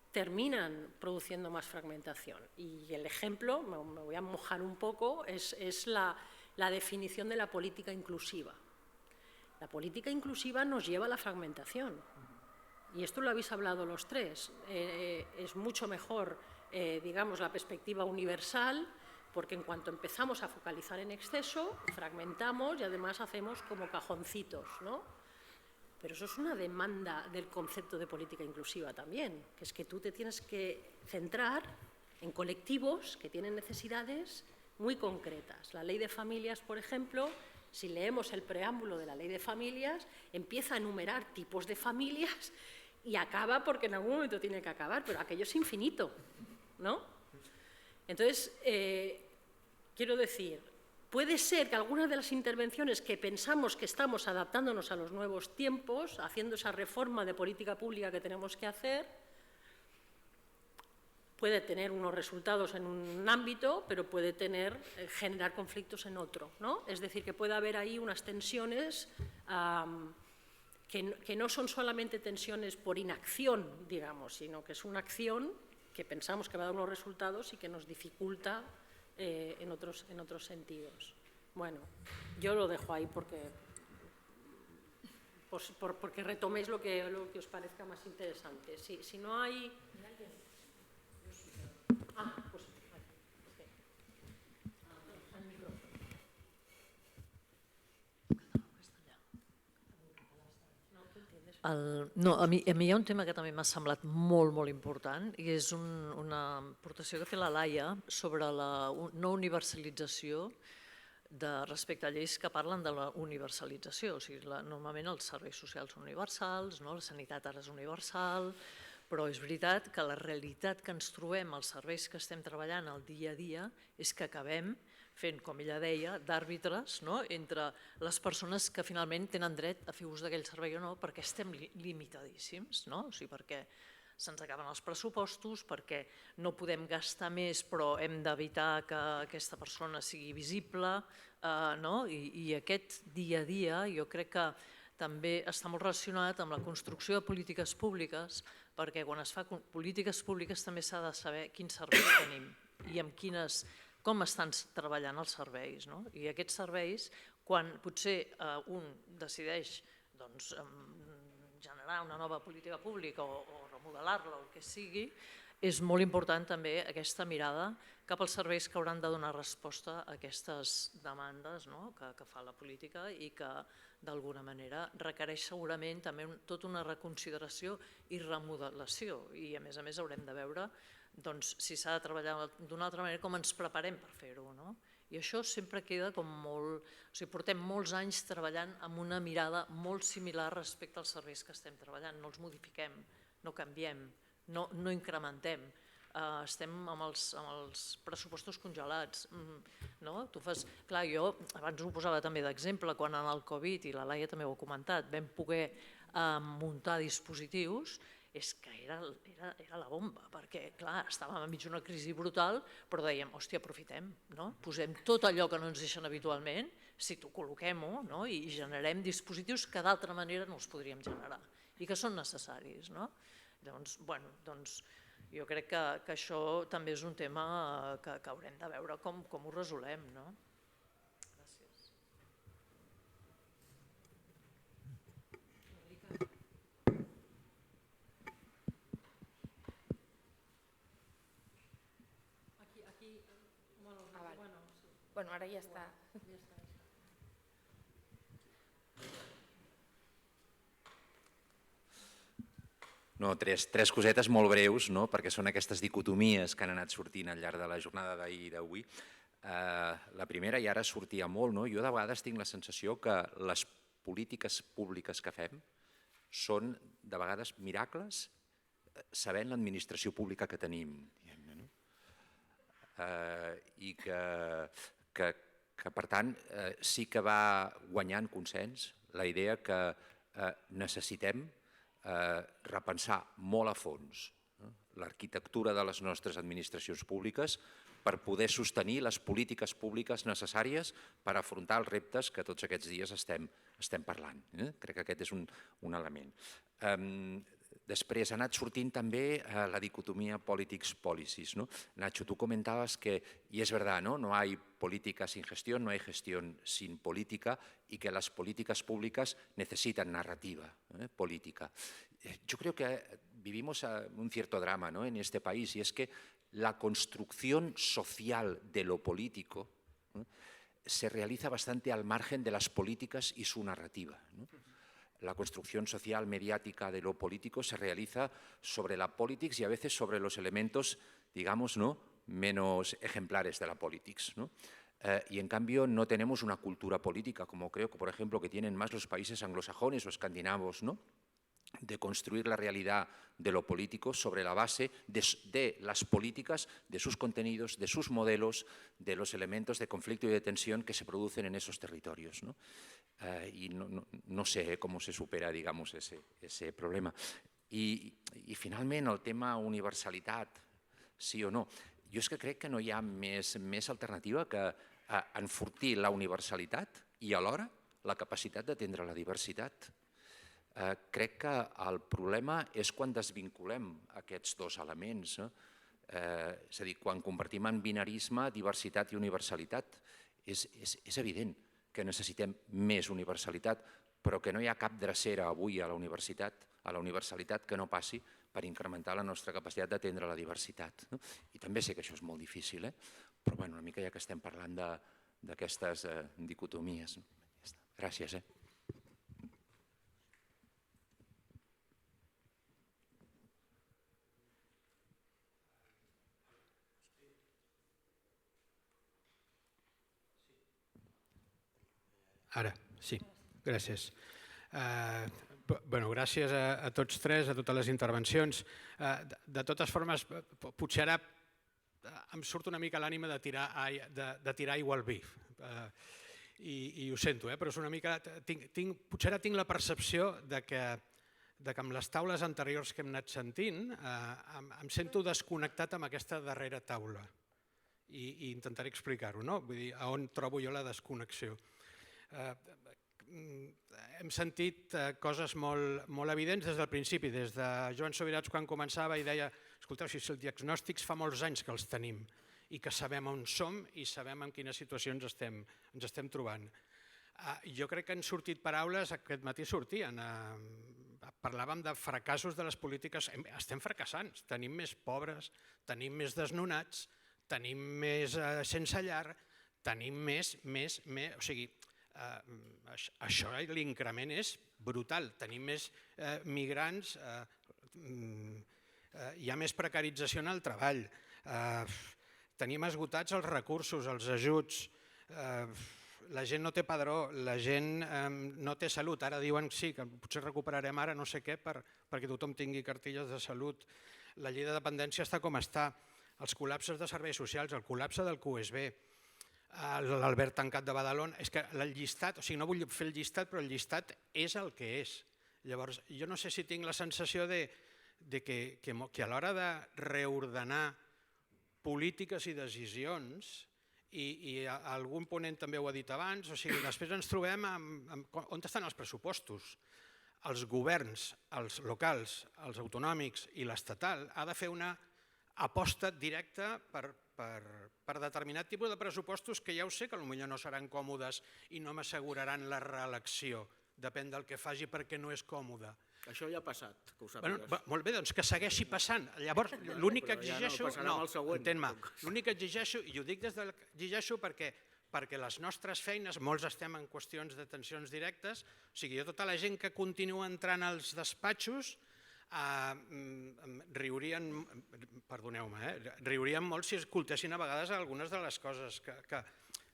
S1: terminan produciendo más fragmentación. Y el ejemplo, me voy a mojar un poco, es la definición de la política inclusiva. La política inclusiva nos lleva a la fragmentación. Y esto lo habéis hablado los tres. Es mucho mejor, digamos, la perspectiva universal, porque en cuanto empezamos a focalizar en exceso, fragmentamos y además hacemos como cajoncitos, ¿no? Pero eso es una demanda del concepto de política inclusiva también, que es que tú te tienes que centrar en colectivos que tienen necesidades muy concretas. La Ley de Familias, por ejemplo, si leemos el preámbulo de la Ley de Familias, empieza a enumerar tipos de familias y acaba porque en algún momento tiene que acabar, pero aquello es infinito, ¿no? Entonces, quiero decir, puede ser que algunas de las intervenciones que pensamos que estamos adaptándonos a los nuevos tiempos, haciendo esa reforma de política pública que tenemos que hacer, puede tener unos resultados en un ámbito, pero puede generar conflictos en otro, ¿no? Es decir, que puede haber ahí unas tensiones que no son solamente tensiones por inacción, digamos, sino que es una acción que pensamos que va a dar unos resultados y que nos dificulta en otros sentidos. Bueno, yo lo dejo ahí porque retoméis lo que os parezca más interesante. Si no hay... pues...
S5: A mi hi ha un tema que també m'ha semblat molt, molt important i és una aportació que ha fet la Laia sobre la no universalització respecte a lleis que parlen de la universalització. O sigui, normalment els serveis socials són universals, la sanitat ara és universal, però és veritat que la realitat que ens trobem als serveis que estem treballant el dia a dia és que acabem fent, com ella deia, d'àrbitres entre les persones que finalment tenen dret a fer ús d'aquell servei o no, perquè estem limitadíssims, o sigui, perquè se'ns acaben els pressupostos, perquè no podem gastar més però hem d'evitar que aquesta persona sigui visible, i aquest dia a dia jo crec que també està molt relacionat amb la construcció de polítiques públiques, perquè quan es fa polítiques públiques també s'ha de saber quins serveis tenim i com estan treballant els serveis. I aquests serveis, quan potser un decideix generar una nova política pública o remodelar-la o el que sigui, és molt important també aquesta mirada cap als serveis que hauran de donar resposta a aquestes demandes que fa la política i que d'alguna manera requereix segurament també tota una reconsideració i remodelació. I a més haurem de veure si s'ha de treballar d'una altra manera, com ens preparem per fer-ho. I això sempre queda com molt... O sigui, portem molts anys treballant amb una mirada molt similar respecte als serveis que estem treballant. No els modifiquem, no canviem, no incrementem. Estem amb els pressupostos congelats. Clar, jo abans ho posava també d'exemple, quan en el Covid, i la Laia també ho ha comentat, vam poder muntar dispositius, és que era la bomba, perquè clar, estàvem enmig d'una crisi brutal, però dèiem, hòstia, aprofitem, posem tot allò que no ens deixen habitualment, col·loquem-ho i generem dispositius que d'altra manera no els podríem generar i que són necessaris. Doncs, jo crec que això també és un tema que haurem de veure com ho resolem. Gràcies.
S2: Bueno, ara ja està.
S6: No, tres cosetes molt breus, perquè són aquestes dicotomies que han anat sortint al llarg de la jornada d'ahir i d'avui. La primera, i ara sortia molt, jo de vegades tinc la sensació que les polítiques públiques que fem són de vegades miracles sabent l'administració pública que tenim. I que per tant sí que va guanyant consens la idea que necessitem repensar molt a fons l'arquitectura de les nostres administracions públiques per poder sostenir les polítiques públiques necessàries per afrontar els reptes que tots aquests dies estem parlant. Crec que aquest és un element. Després ha anat sortint també la dicotomía politics-policies. Nacho, tú comentabas que, y es verdad, no hay política sin gestión, no hay gestión sin política y que las políticas públicas necesitan narrativa política. Yo creo que vivimos un cierto drama en este país y es que la construcción social de lo político se realiza bastante al margen de las políticas y su narrativa. La construcción social mediática de lo político se realiza sobre la politics y a veces sobre los elementos, digamos, menos ejemplares de la politics. Y en cambio no tenemos una cultura política, como creo que, por ejemplo, que tienen más los países anglosajones o escandinavos, de construir la realidad de lo político sobre la base de las políticas, de sus contenidos, de sus modelos, de los elementos de conflicto y de tensión que se producen en esos territorios. Y no sé cómo se supera, digamos, ese problema. I finalment el tema universalitat, sí o no. Jo és que crec que no hi ha més alternativa que enfortir la universalitat i alhora la capacitat d'atendre la diversitat. Crec que el problema és quan desvinculem aquests dos elements. És a dir, quan convertim en binarisme diversitat i universalitat. És evident que necessitem més universalitat, però que no hi ha cap drecera avui a la universalitat que no passi per incrementar la nostra capacitat d'atendre la diversitat. I també sé que això és molt difícil, però una mica ja que estem parlant d'aquestes dicotomies. Gràcies.
S7: Ara, sí, gràcies. Gràcies a tots tres, a totes les intervencions. De totes formes, potser ara em surt una mica l'ànima de tirar aigua al vi. I ho sento, però és una mica... Potser ara tinc la percepció que amb les taules anteriors que hem anat sentint em sento desconnectat amb aquesta darrera taula i intentaré explicar-ho, no? Vull dir, on trobo jo la desconnexió. Hem sentit coses molt evidents des del principi, des de Joan Subirats quan començava i deia escolteu, si els diagnòstics fa molts anys que els tenim i que sabem on som i sabem en quines situacions ens estem trobant. Jo crec que han sortit paraules, aquest matí sortien, parlàvem de fracassos de les polítiques, estem fracassant, tenim més pobres, tenim més desnonats, tenim més sense llar, tenim més, o sigui, això, l'increment és brutal, tenim més migrants, hi ha més precarització en el treball, tenim esgotats els recursos, els ajuts, la gent no té padró, la gent no té salut, ara diuen sí, que potser recuperarem ara no sé què perquè tothom tingui cartilles de salut, la llei de dependència està com està, els col·lapses de serveis socials, el col·lapse del QSB, l'Albert Tancat de Badalona, és que el llistat, o sigui, no vull fer el llistat, però el llistat és el que és. Llavors, jo no sé si tinc la sensació que a l'hora de reordenar polítiques i decisions, i algun ponent també ho ha dit abans, o sigui, després ens trobem on estan els pressupostos. Els governs, els locals, els autonòmics i l'estatal ha de fer una aposta directa per determinat tipus de pressupostos que ja ho sé que potser no seran còmodes i no m'asseguraran la reelecció. Depèn del que faci perquè no és còmode.
S3: Això ja ha passat, que ho sàpigues.
S7: Molt bé, doncs que segueixi passant. Llavors, l'únic que exigeixo... No, entén-me, l'únic que exigeixo, i ho dic des del que exigeixo perquè les nostres feines, molts estem en qüestions de tensions directes, o sigui, tota la gent que continua entrant als despatxos riurien, perdoneu-me, riurien molt si escoltessin a vegades algunes de les coses que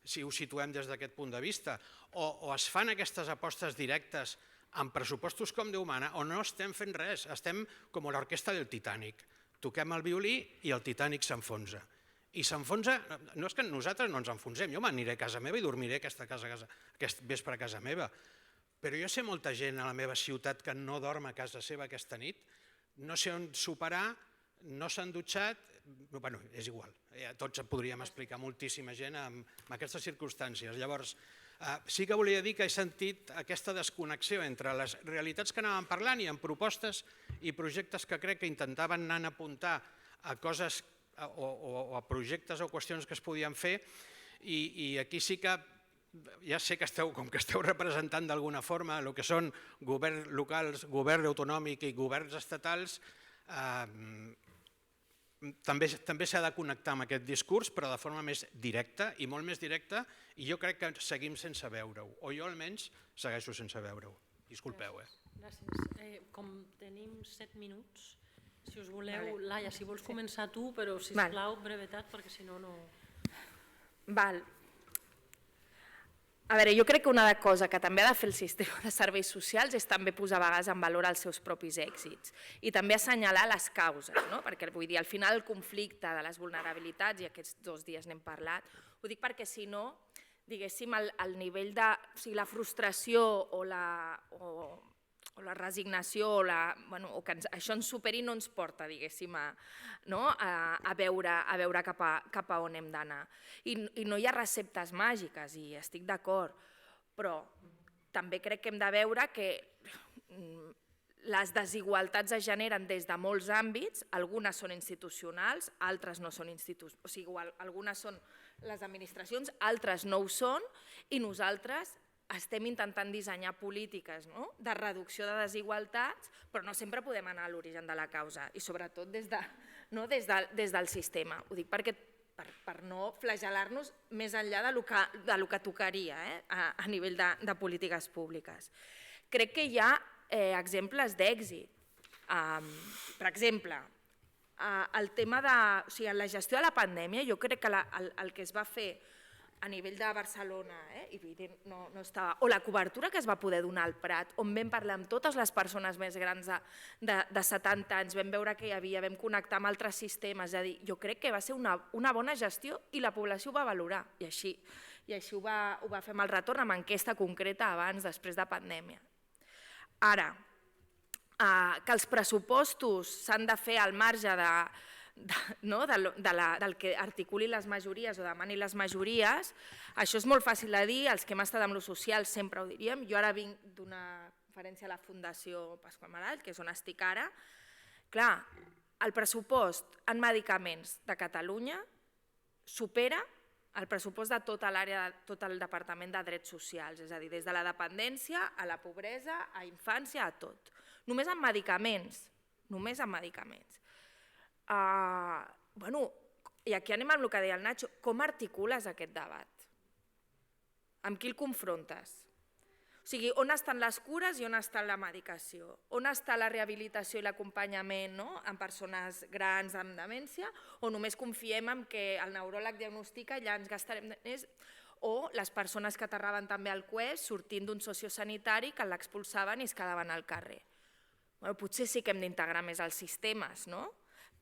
S7: si ho situem des d'aquest punt de vista, o es fan aquestes apostes directes amb pressupostos com Déu mana, o no estem fent res, estem com l'orquestra del Titanic, toquem el violí i el Titanic s'enfonsa. I s'enfonsa, no és que nosaltres no ens enfonsem, jo m'aniré a casa meva i dormiré aquest vespre a casa meva, però jo sé molta gent a la meva ciutat que no dorm a casa seva aquesta nit, no sé on soparà, no s'han dutxat, bueno, és igual, tots podríem explicar moltíssima gent amb aquestes circumstàncies. Llavors, sí que volia dir que he sentit aquesta desconnexió entre les realitats que anàvem parlant i en propostes i projectes que crec que intentaven anar a apuntar a coses o a projectes o qüestions que es podien fer i aquí sí que ja sé que esteu representant d'alguna forma el que són governs locals, govern autonòmic i governs estatals, també s'ha de connectar amb aquest discurs, però de forma més directa i molt més directa, i jo crec que seguim sense veure-ho, o jo almenys segueixo sense veure-ho. Disculpeu.
S1: Gràcies. Com tenim 7 minuts, si us voleu, Laia, si vols començar tu, però sisplau, brevetat, perquè si no, no...
S2: Val. A veure, jo crec que una cosa que també ha de fer el sistema de serveis socials és també posar a vegades en valor els seus propis èxits i també assenyalar les causes, no? Perquè vull dir, al final el conflicte de les vulnerabilitats, i aquests 2 dies n'hem parlat, ho dic perquè si no, diguéssim, el nivell de... O sigui, la frustració o la resignació o que això ens superi no ens porta, diguéssim, a veure cap a on hem d'anar. I no hi ha receptes màgiques, i estic d'acord, però també crec que hem de veure que les desigualtats es generen des de molts àmbits, algunes són institucionals, altres no són institucionals, o sigui, algunes són les administracions, altres no ho són, i nosaltres estem intentant dissenyar polítiques de reducció de desigualtats, però no sempre podem anar a l'origen de la causa, i sobretot des del sistema. Ho dic per no flagel·lar-nos més enllà del que tocaria a nivell de polítiques públiques. Crec que hi ha exemples d'èxit. Per exemple, el tema de la gestió de la pandèmia, jo crec que el que es va fer a nivell de Barcelona, i no estava, o la cobertura que es va poder donar al Prat, on vam parlar amb totes les persones més grans de 70 anys, vam veure que hi havia, vam connectar amb altres sistemes, és a dir, jo crec que va ser una bona gestió i la població ho va valorar, i així ho va fer amb el retorn, amb enquesta concreta abans, després de pandèmia. Ara, que els pressupostos s'han de fer al marge del que articulin les majories o demanin les majories, això és molt fàcil de dir, els que hem estat amb lo social sempre ho diríem, jo ara vinc d'una conferència a la Fundació Pasqual Maragall, que és on estic ara. Clar, el pressupost en medicaments de Catalunya supera el pressupost de tota l'àrea, tot el Departament de Drets Socials, és a dir, des de la dependència a la pobresa, a infància, a tot. Només en medicaments, només en medicaments. I aquí anem amb el que deia el Nacho, com articules aquest debat? Amb qui el confrontes? O sigui, on estan les cures i on està la medicació? On està la rehabilitació i l'acompanyament en persones grans amb demència? O només confiem en que el neuròleg diagnostica i ja ens gastarem diners? O les persones que aterraven també al CUES sortint d'un sociosanitari que l'expulsaven i es quedaven al carrer. Potser sí que hem d'integrar més els sistemes, no?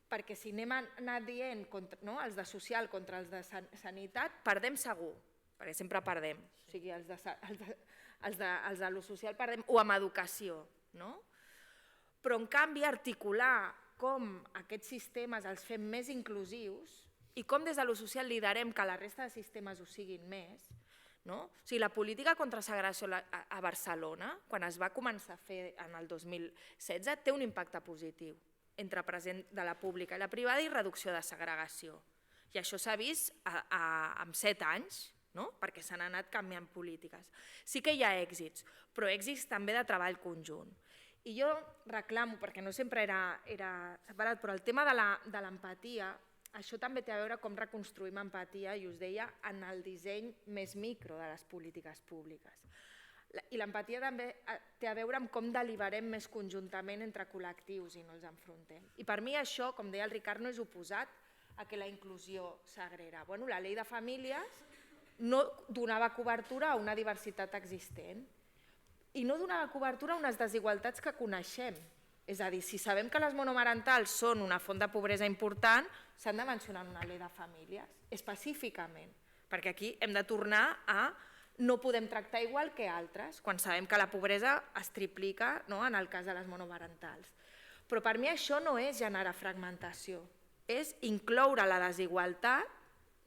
S2: Perquè si anem anat dient els de social contra els de sanitat, perdem segur, perquè sempre perdem. O sigui, els de lo social perdem, o amb educació. Però, en canvi, articular com aquests sistemes els fem més inclusius i com des de lo social liderem que la resta de sistemes ho siguin més. O sigui, la política contra segregació a Barcelona, quan es va començar a fer en el 2016, té un impacte positiu entre present de la pública i la privada i reducció de segregació. I això s'ha vist en 7 anys, perquè s'han anat canviant polítiques. Sí que hi ha èxits, però èxits també de treball conjunt. I jo reclamo, perquè no sempre era separat, però el tema de l'empatia, això també té a veure com reconstruïm empatia, i us deia, en el disseny més micro de les polítiques públiques. I l'empatia també té a veure amb com deliberem més conjuntament entre col·lectius i no els enfrontem. I per mi això, com deia el Ricard, no és oposat a que la inclusió s'agrega. La llei de famílies no donava cobertura a una diversitat existent i no donava cobertura a unes desigualtats que coneixem. És a dir, si sabem que les monomarentals són una font de pobresa important, s'han de mencionar en una llei de famílies, específicament, perquè aquí hem de tornar a no podem tractar igual que altres, quan sabem que la pobresa es triplica en el cas de les monomarentals. Però per mi això no és generar fragmentació, és incloure la desigualtat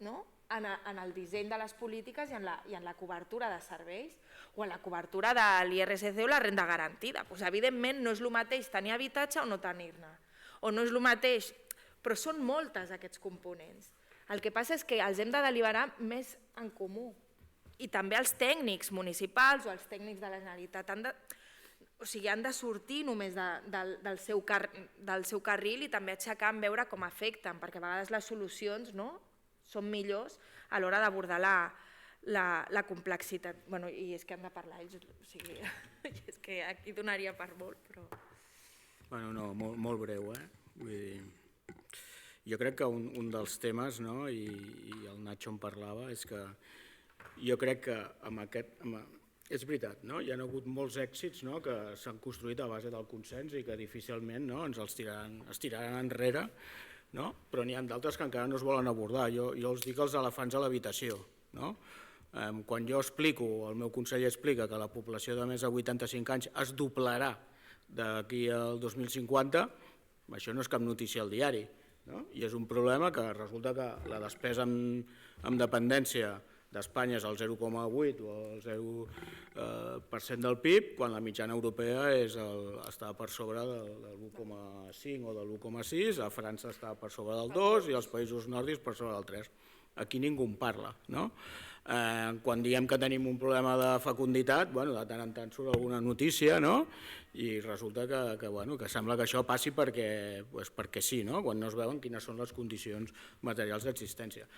S2: en el disseny de les polítiques i en la cobertura de serveis o en la cobertura de l'IRSC o la renda garantida. Evidentment no és el mateix tenir habitatge o no tenir-ne, o no és el mateix, però són moltes aquests components. El que passa és que els hem de deliberar més en comú. I també els tècnics municipals o els tècnics de la Generalitat han de sortir només del seu carril i també aixecar en veure com afecten, perquè a vegades les solucions són millors a l'hora d'abordar la complexitat. I és que han de parlar ells, és que aquí donaria per molt, però...
S3: Molt breu, vull dir... Jo crec que un dels temes, i el Nacho en parlava, és que jo crec que amb aquest... És veritat, hi ha hagut molts èxits que s'han construït a base del consens i que difícilment ens els tiraran enrere, però n'hi ha d'altres que encara no es volen abordar. Jo els dic els elefants a l'habitació. Quan jo explico, el meu conseller explica que la població de més de 85 anys es doblarà d'aquí al 2050, això no és cap notícia al diari. I és un problema que resulta que la despesa en dependència d'Espanya és el 0,8 o el 0% del PIB, quan la mitjana europea està per sobre del 1,5 o del 1,6, a França està per sobre del 2 i als països nòrdics per sobre del 3. Aquí ningú en parla. Quan diem que tenim un problema de fecunditat, de tant en tant surt alguna notícia i resulta que sembla que això passi perquè sí, quan no es veuen quines són les condicions materials d'existència.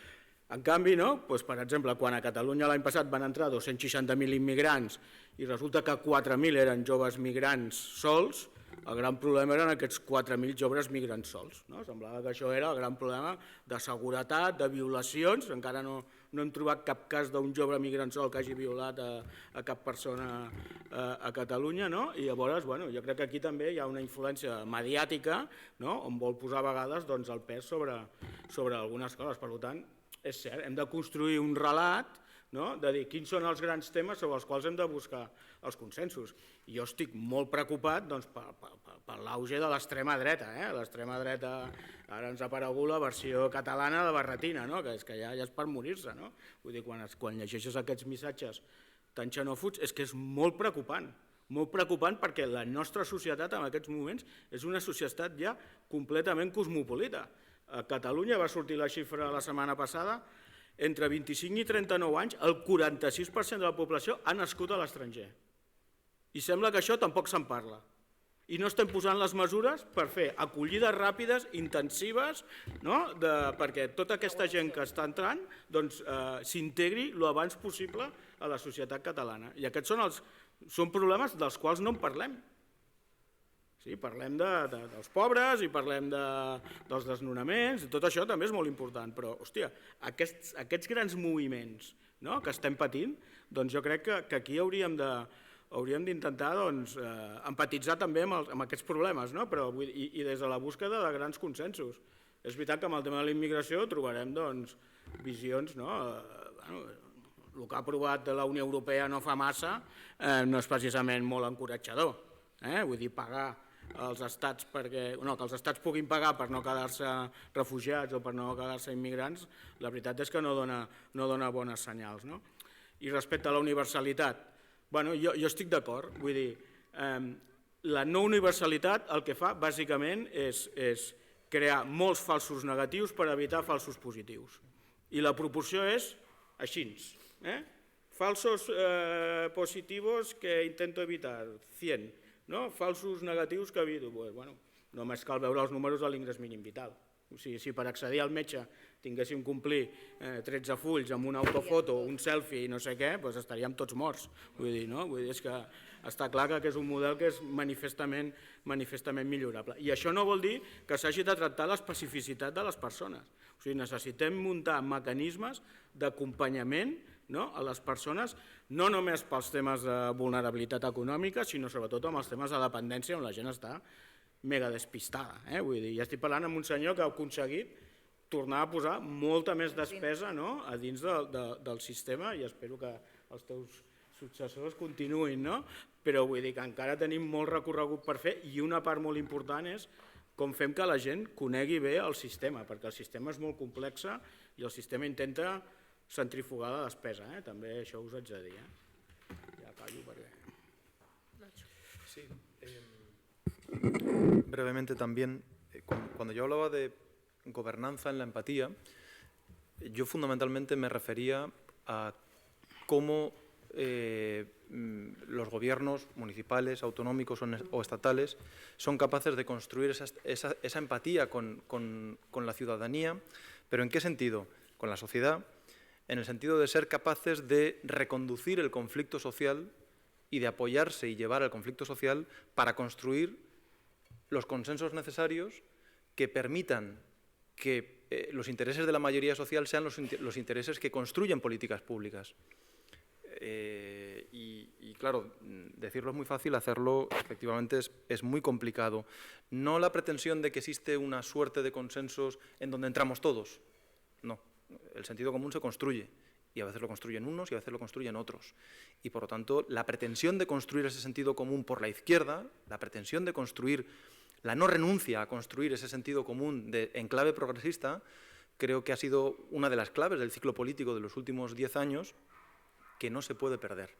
S3: En canvi, per exemple, quan a Catalunya l'any passat van entrar 260.000 immigrants i resulta que 4.000 eren joves migrants sols, el gran problema eren aquests 4.000 joves migrants sols. Semblava que això era el gran problema de seguretat, de violacions, encara no no hem trobat cap cas d'un jove migrant sol que hagi violat a cap persona a Catalunya, no? I llavors, bueno, jo crec que aquí també hi ha una influència mediàtica, no? On vol posar a vegades doncs, el pes sobre algunes coses. Per tant, és cert, hem de construir un relat, no? De dir quins són els grans temes sobre els quals hem de buscar els consensos. I jo estic molt preocupat doncs, per l'auge de l'extrema dreta. L'extrema dreta, ara ens ha aparegut la versió catalana de Barretina, no? Que és que ja és per morir-se. No? Vull dir, quan llegeixes aquests missatges tan xenòfobs és que és molt preocupant perquè la nostra societat en aquests moments és una societat ja completament cosmopolita. A Catalunya va sortir la xifra la setmana passada, entre 25 i 39 anys, el 46% de la població ha nascut a l'estranger. I sembla que això tampoc se'n parla. I no estem posant les mesures per fer acollides ràpides, intensives, no? Perquè tota aquesta gent que està entrant s'integri el abans possible a la societat catalana. I aquests són problemes dels quals no en parlem. Sí, parlem dels pobres i parlem dels desnonaments, i tot això també és molt important, però, hòstia, aquests grans moviments que estem patint, doncs jo crec que aquí hauríem d'intentar empatitzar també amb aquests problemes, i des de la búsqueda de grans consensos. És veritat que amb el tema de la immigració trobarem visions, el que ha aprovat la Unió Europea no fa massa no és precisament molt encoratjador, vull dir, pagar als estats que els estats puguin pagar per no quedar-se refugiats o per no quedar-se immigrants, la veritat és que no dona bones senyals. I respecte a la universalitat, jo estic d'acord, vull dir, la no universalitat el que fa bàsicament és crear molts falsos negatius per evitar falsos positius. I la proporció és així, falsos positivos que intento evitar, 100. Falsos negatius que evito. Només cal veure els números de l'ingrés mínim vital. Si per accedir al metge tinguéssim complir 13 fulls amb una autofoto, un selfie i no sé què, doncs estaríem tots morts. Vull dir, és que està clar que és un model que és manifestament millorable. I això no vol dir que s'hagi de tractar l'especificitat de les persones. O sigui, necessitem muntar mecanismes d'acompanyament a les persones, no només pels temes de vulnerabilitat econòmica, sinó sobretot amb els temes de dependència on la gent està mega despistada. Vull dir, ja estic parlant amb un senyor que ha aconseguit tornar a posar molta més despesa a dins del sistema i espero que els teus successors continuïn, però vull dir que encara tenim molt recorregut per fer i una part molt important és com fem que la gent conegui bé el sistema, perquè el sistema és molt complex i el sistema intenta centrifugar la despesa, també això us haig de dir. Ja callo perquè...
S4: Sí, brevemente también, cuando yo hablaba de gobernanza en la empatía, yo fundamentalmente me refería a cómo los gobiernos municipales, autonómicos o estatales son capaces de construir esa empatía con la ciudadanía, pero ¿en qué sentido? Con la sociedad, en el sentido de ser capaces de reconducir el conflicto social y de apoyarse y llevar al conflicto social para construir los consensos necesarios que permitan que los intereses de la mayoría social sean los intereses que construyen políticas públicas. Y claro, decirlo es muy fácil, hacerlo efectivamente es muy complicado. No la pretensión de que existe una suerte de consensos en donde entramos todos, no. El sentido común se construye y a veces lo construyen unos y a veces lo construyen otros. Y por lo tanto, la pretensión de construir ese sentido común por la izquierda, la pretensión de construir, la no renuncia a construir ese sentido común en clave progresista, creo que ha sido una de las claves del ciclo político de los últimos 10 años que no se puede perder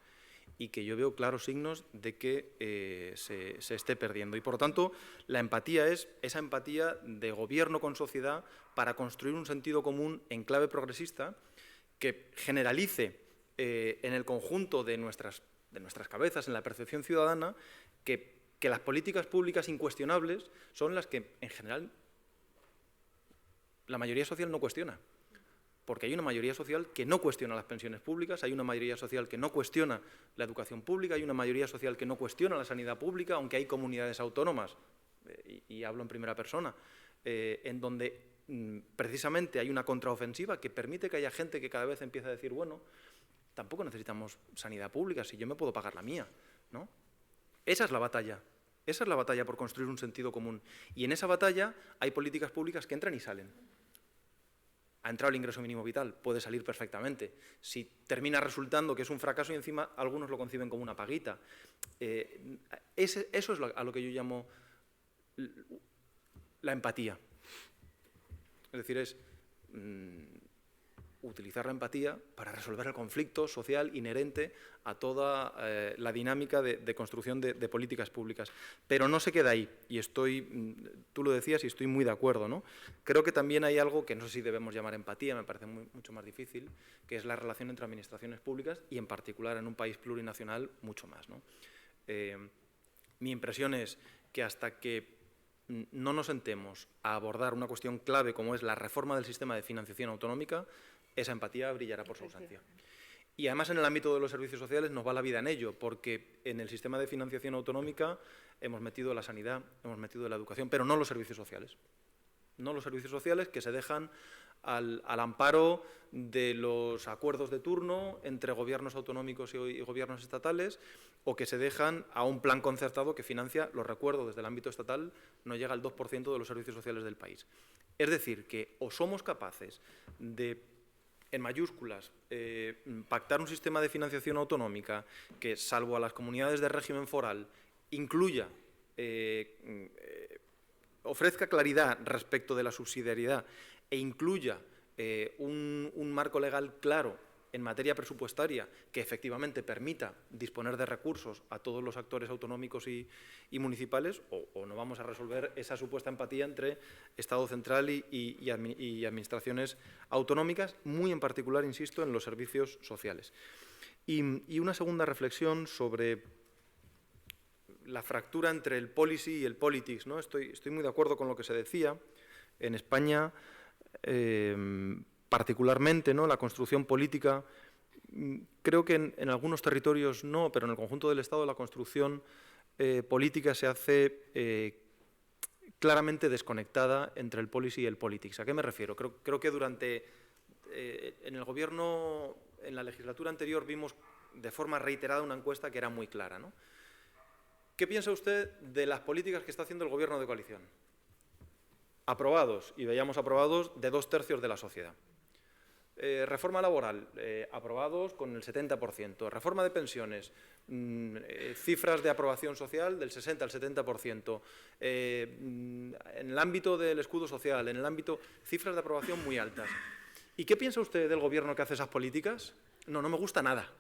S4: y que yo veo claros signos de que se esté perdiendo. Y por lo tanto, la empatía es esa empatía de gobierno con sociedad para construir un sentido común en clave progresista que generalice en el conjunto de nuestras cabezas, en la percepción ciudadana, que las políticas públicas incuestionables son las que, en general, la mayoría social no cuestiona. Porque hay una mayoría social que no cuestiona las pensiones públicas, hay una mayoría social que no cuestiona la educación pública, hay una mayoría social que no cuestiona la sanidad pública, aunque hay comunidades autónomas, y hablo en primera persona, en donde precisamente hay una contraofensiva que permite que haya gente que cada vez empieza a decir, bueno, tampoco necesitamos sanidad pública, si yo me puedo pagar la mía, ¿no? Esa es la batalla por construir un sentido común. Y en esa batalla hay políticas públicas que entran y salen. Ha entrado el ingreso mínimo vital, puede salir perfectamente. Si termina resultando que es un fracaso y encima algunos lo conciben como una paguita. Eso es a lo que yo llamo la empatía. Es decir, es utilizar la empatía para resolver el conflicto social inherente a toda la dinámica de construcción de políticas públicas. Pero no se queda ahí, y tú lo decías y estoy muy de acuerdo, ¿no? Creo que también hay algo que no sé si debemos llamar empatía, me parece mucho más difícil, que es la relación entre administraciones públicas y en particular en un país plurinacional mucho más, ¿no? Mi impresión es que hasta que no nos sentemos a abordar una cuestión clave como es la reforma del sistema de financiación autonómica, esa empatía brillará por su ausencia. Y además en el ámbito de los servicios sociales nos va la vida en ello, porque en el sistema de financiación autonómica hemos metido la sanidad, hemos metido la educación, pero no los servicios sociales. No los servicios sociales que se dejan al amparo de los acuerdos de turno entre gobiernos autonómicos y gobiernos estatales, o que se dejan a un plan concertado que financia, lo recuerdo, desde el ámbito estatal, no llega al 2% de los servicios sociales del país. Es decir, que o somos capaces de, en mayúsculas, pactar un sistema de financiación autonómica que, salvo a las comunidades de régimen foral, incluya, ofrezca claridad respecto de la subsidiariedad e incluya un marco legal claro en materia presupuestaria que efectivamente permita disponer de recursos a todos los actores autonómicos y municipales, o no vamos a resolver esa supuesta empatía entre Estado central y administraciones autonómicas, muy en particular, insisto, en los servicios sociales. Y una segunda reflexión sobre la fractura entre el policy y el politics, ¿no? Estoy muy de acuerdo con lo que se decía. En España, particularmente, ¿no?, la construcción política, creo que en algunos territorios no, pero en el conjunto del Estado la construcción política se hace claramente desconectada entre el policy y el politics. ¿A qué me refiero? Creo que en el Gobierno, en la legislatura anterior, vimos de forma reiterada una encuesta que era muy clara, ¿no? ¿Qué piensa usted de las políticas que está haciendo el Gobierno de coalición? Aprobados, y veíamos aprobados de 2/3 de la sociedad. Reforma laboral, aprobados con el 70%. Reforma de pensiones, cifras de aprobación social del 60 al 70%. En el ámbito del escudo social, en el ámbito, cifras de aprobación muy altas. ¿Y qué piensa usted del Gobierno que hace esas políticas? No me gusta nada.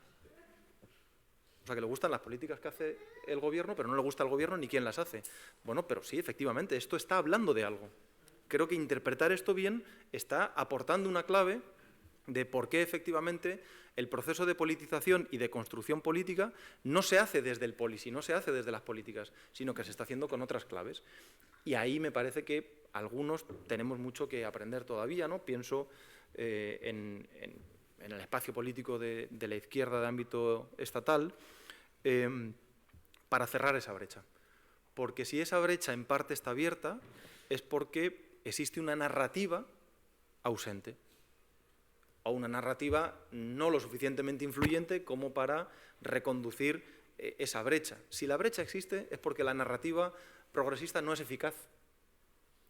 S4: O sea, que le gustan las políticas que hace el Gobierno, pero no le gusta al Gobierno ni quién las hace. Bueno, pero sí, efectivamente, esto está hablando de algo. Creo que interpretar esto bien está aportando una clave de por qué efectivamente el proceso de politización y de construcción política no se hace desde el policy, no se hace desde las políticas, sino que se está haciendo con otras claves. Y ahí me parece que algunos tenemos mucho que aprender todavía, ¿no? Pienso en el espacio político de la izquierda de ámbito estatal, para cerrar esa brecha. Porque si esa brecha en parte está abierta, es porque existe una narrativa ausente, o una narrativa no lo suficientemente influyente como para reconducir esa brecha. Si la brecha existe es porque la narrativa progresista no es eficaz,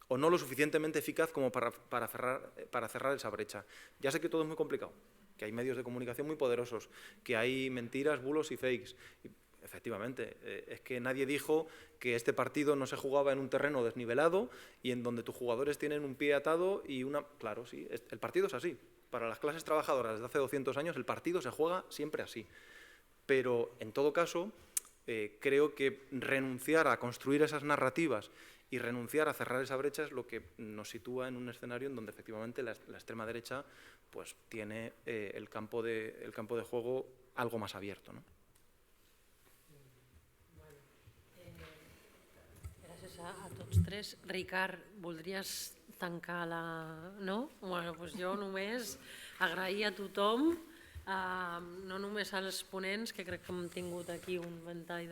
S4: o no lo suficientemente eficaz como para cerrar esa brecha. Ya sé que todo es muy complicado, que hay medios de comunicación muy poderosos, que hay mentiras, bulos y fakes. Y, efectivamente, es que nadie dijo que este partido no se jugaba en un terreno desnivelado y en donde tus jugadores tienen un pie atado y una... Claro, sí, el partido es así. Para las clases trabajadoras desde hace 200 años el partido se juega siempre así. Pero, en todo caso, creo que renunciar a construir esas narrativas y renunciar a cerrar esa brecha es lo que nos sitúa en un escenario en donde efectivamente la extrema derecha pues, tiene el campo de juego algo más abierto, ¿no?
S1: Gràcies a tots tres. Ricard, voldries tancar la... No? Bueno, doncs jo només agrair a tothom, no només als ponents, que crec que hem tingut aquí un ventall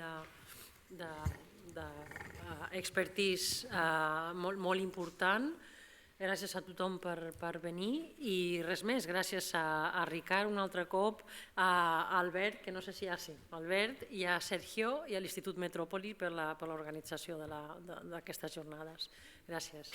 S1: d'expertise molt important, Gràcies a tothom per venir i res més, gràcies a Ricard un altre cop, a Albert, que no sé si hi ha, sí, Albert, i a Sergio i a l'Institut Metròpoli per l'organització d'aquestes jornades. Gràcies.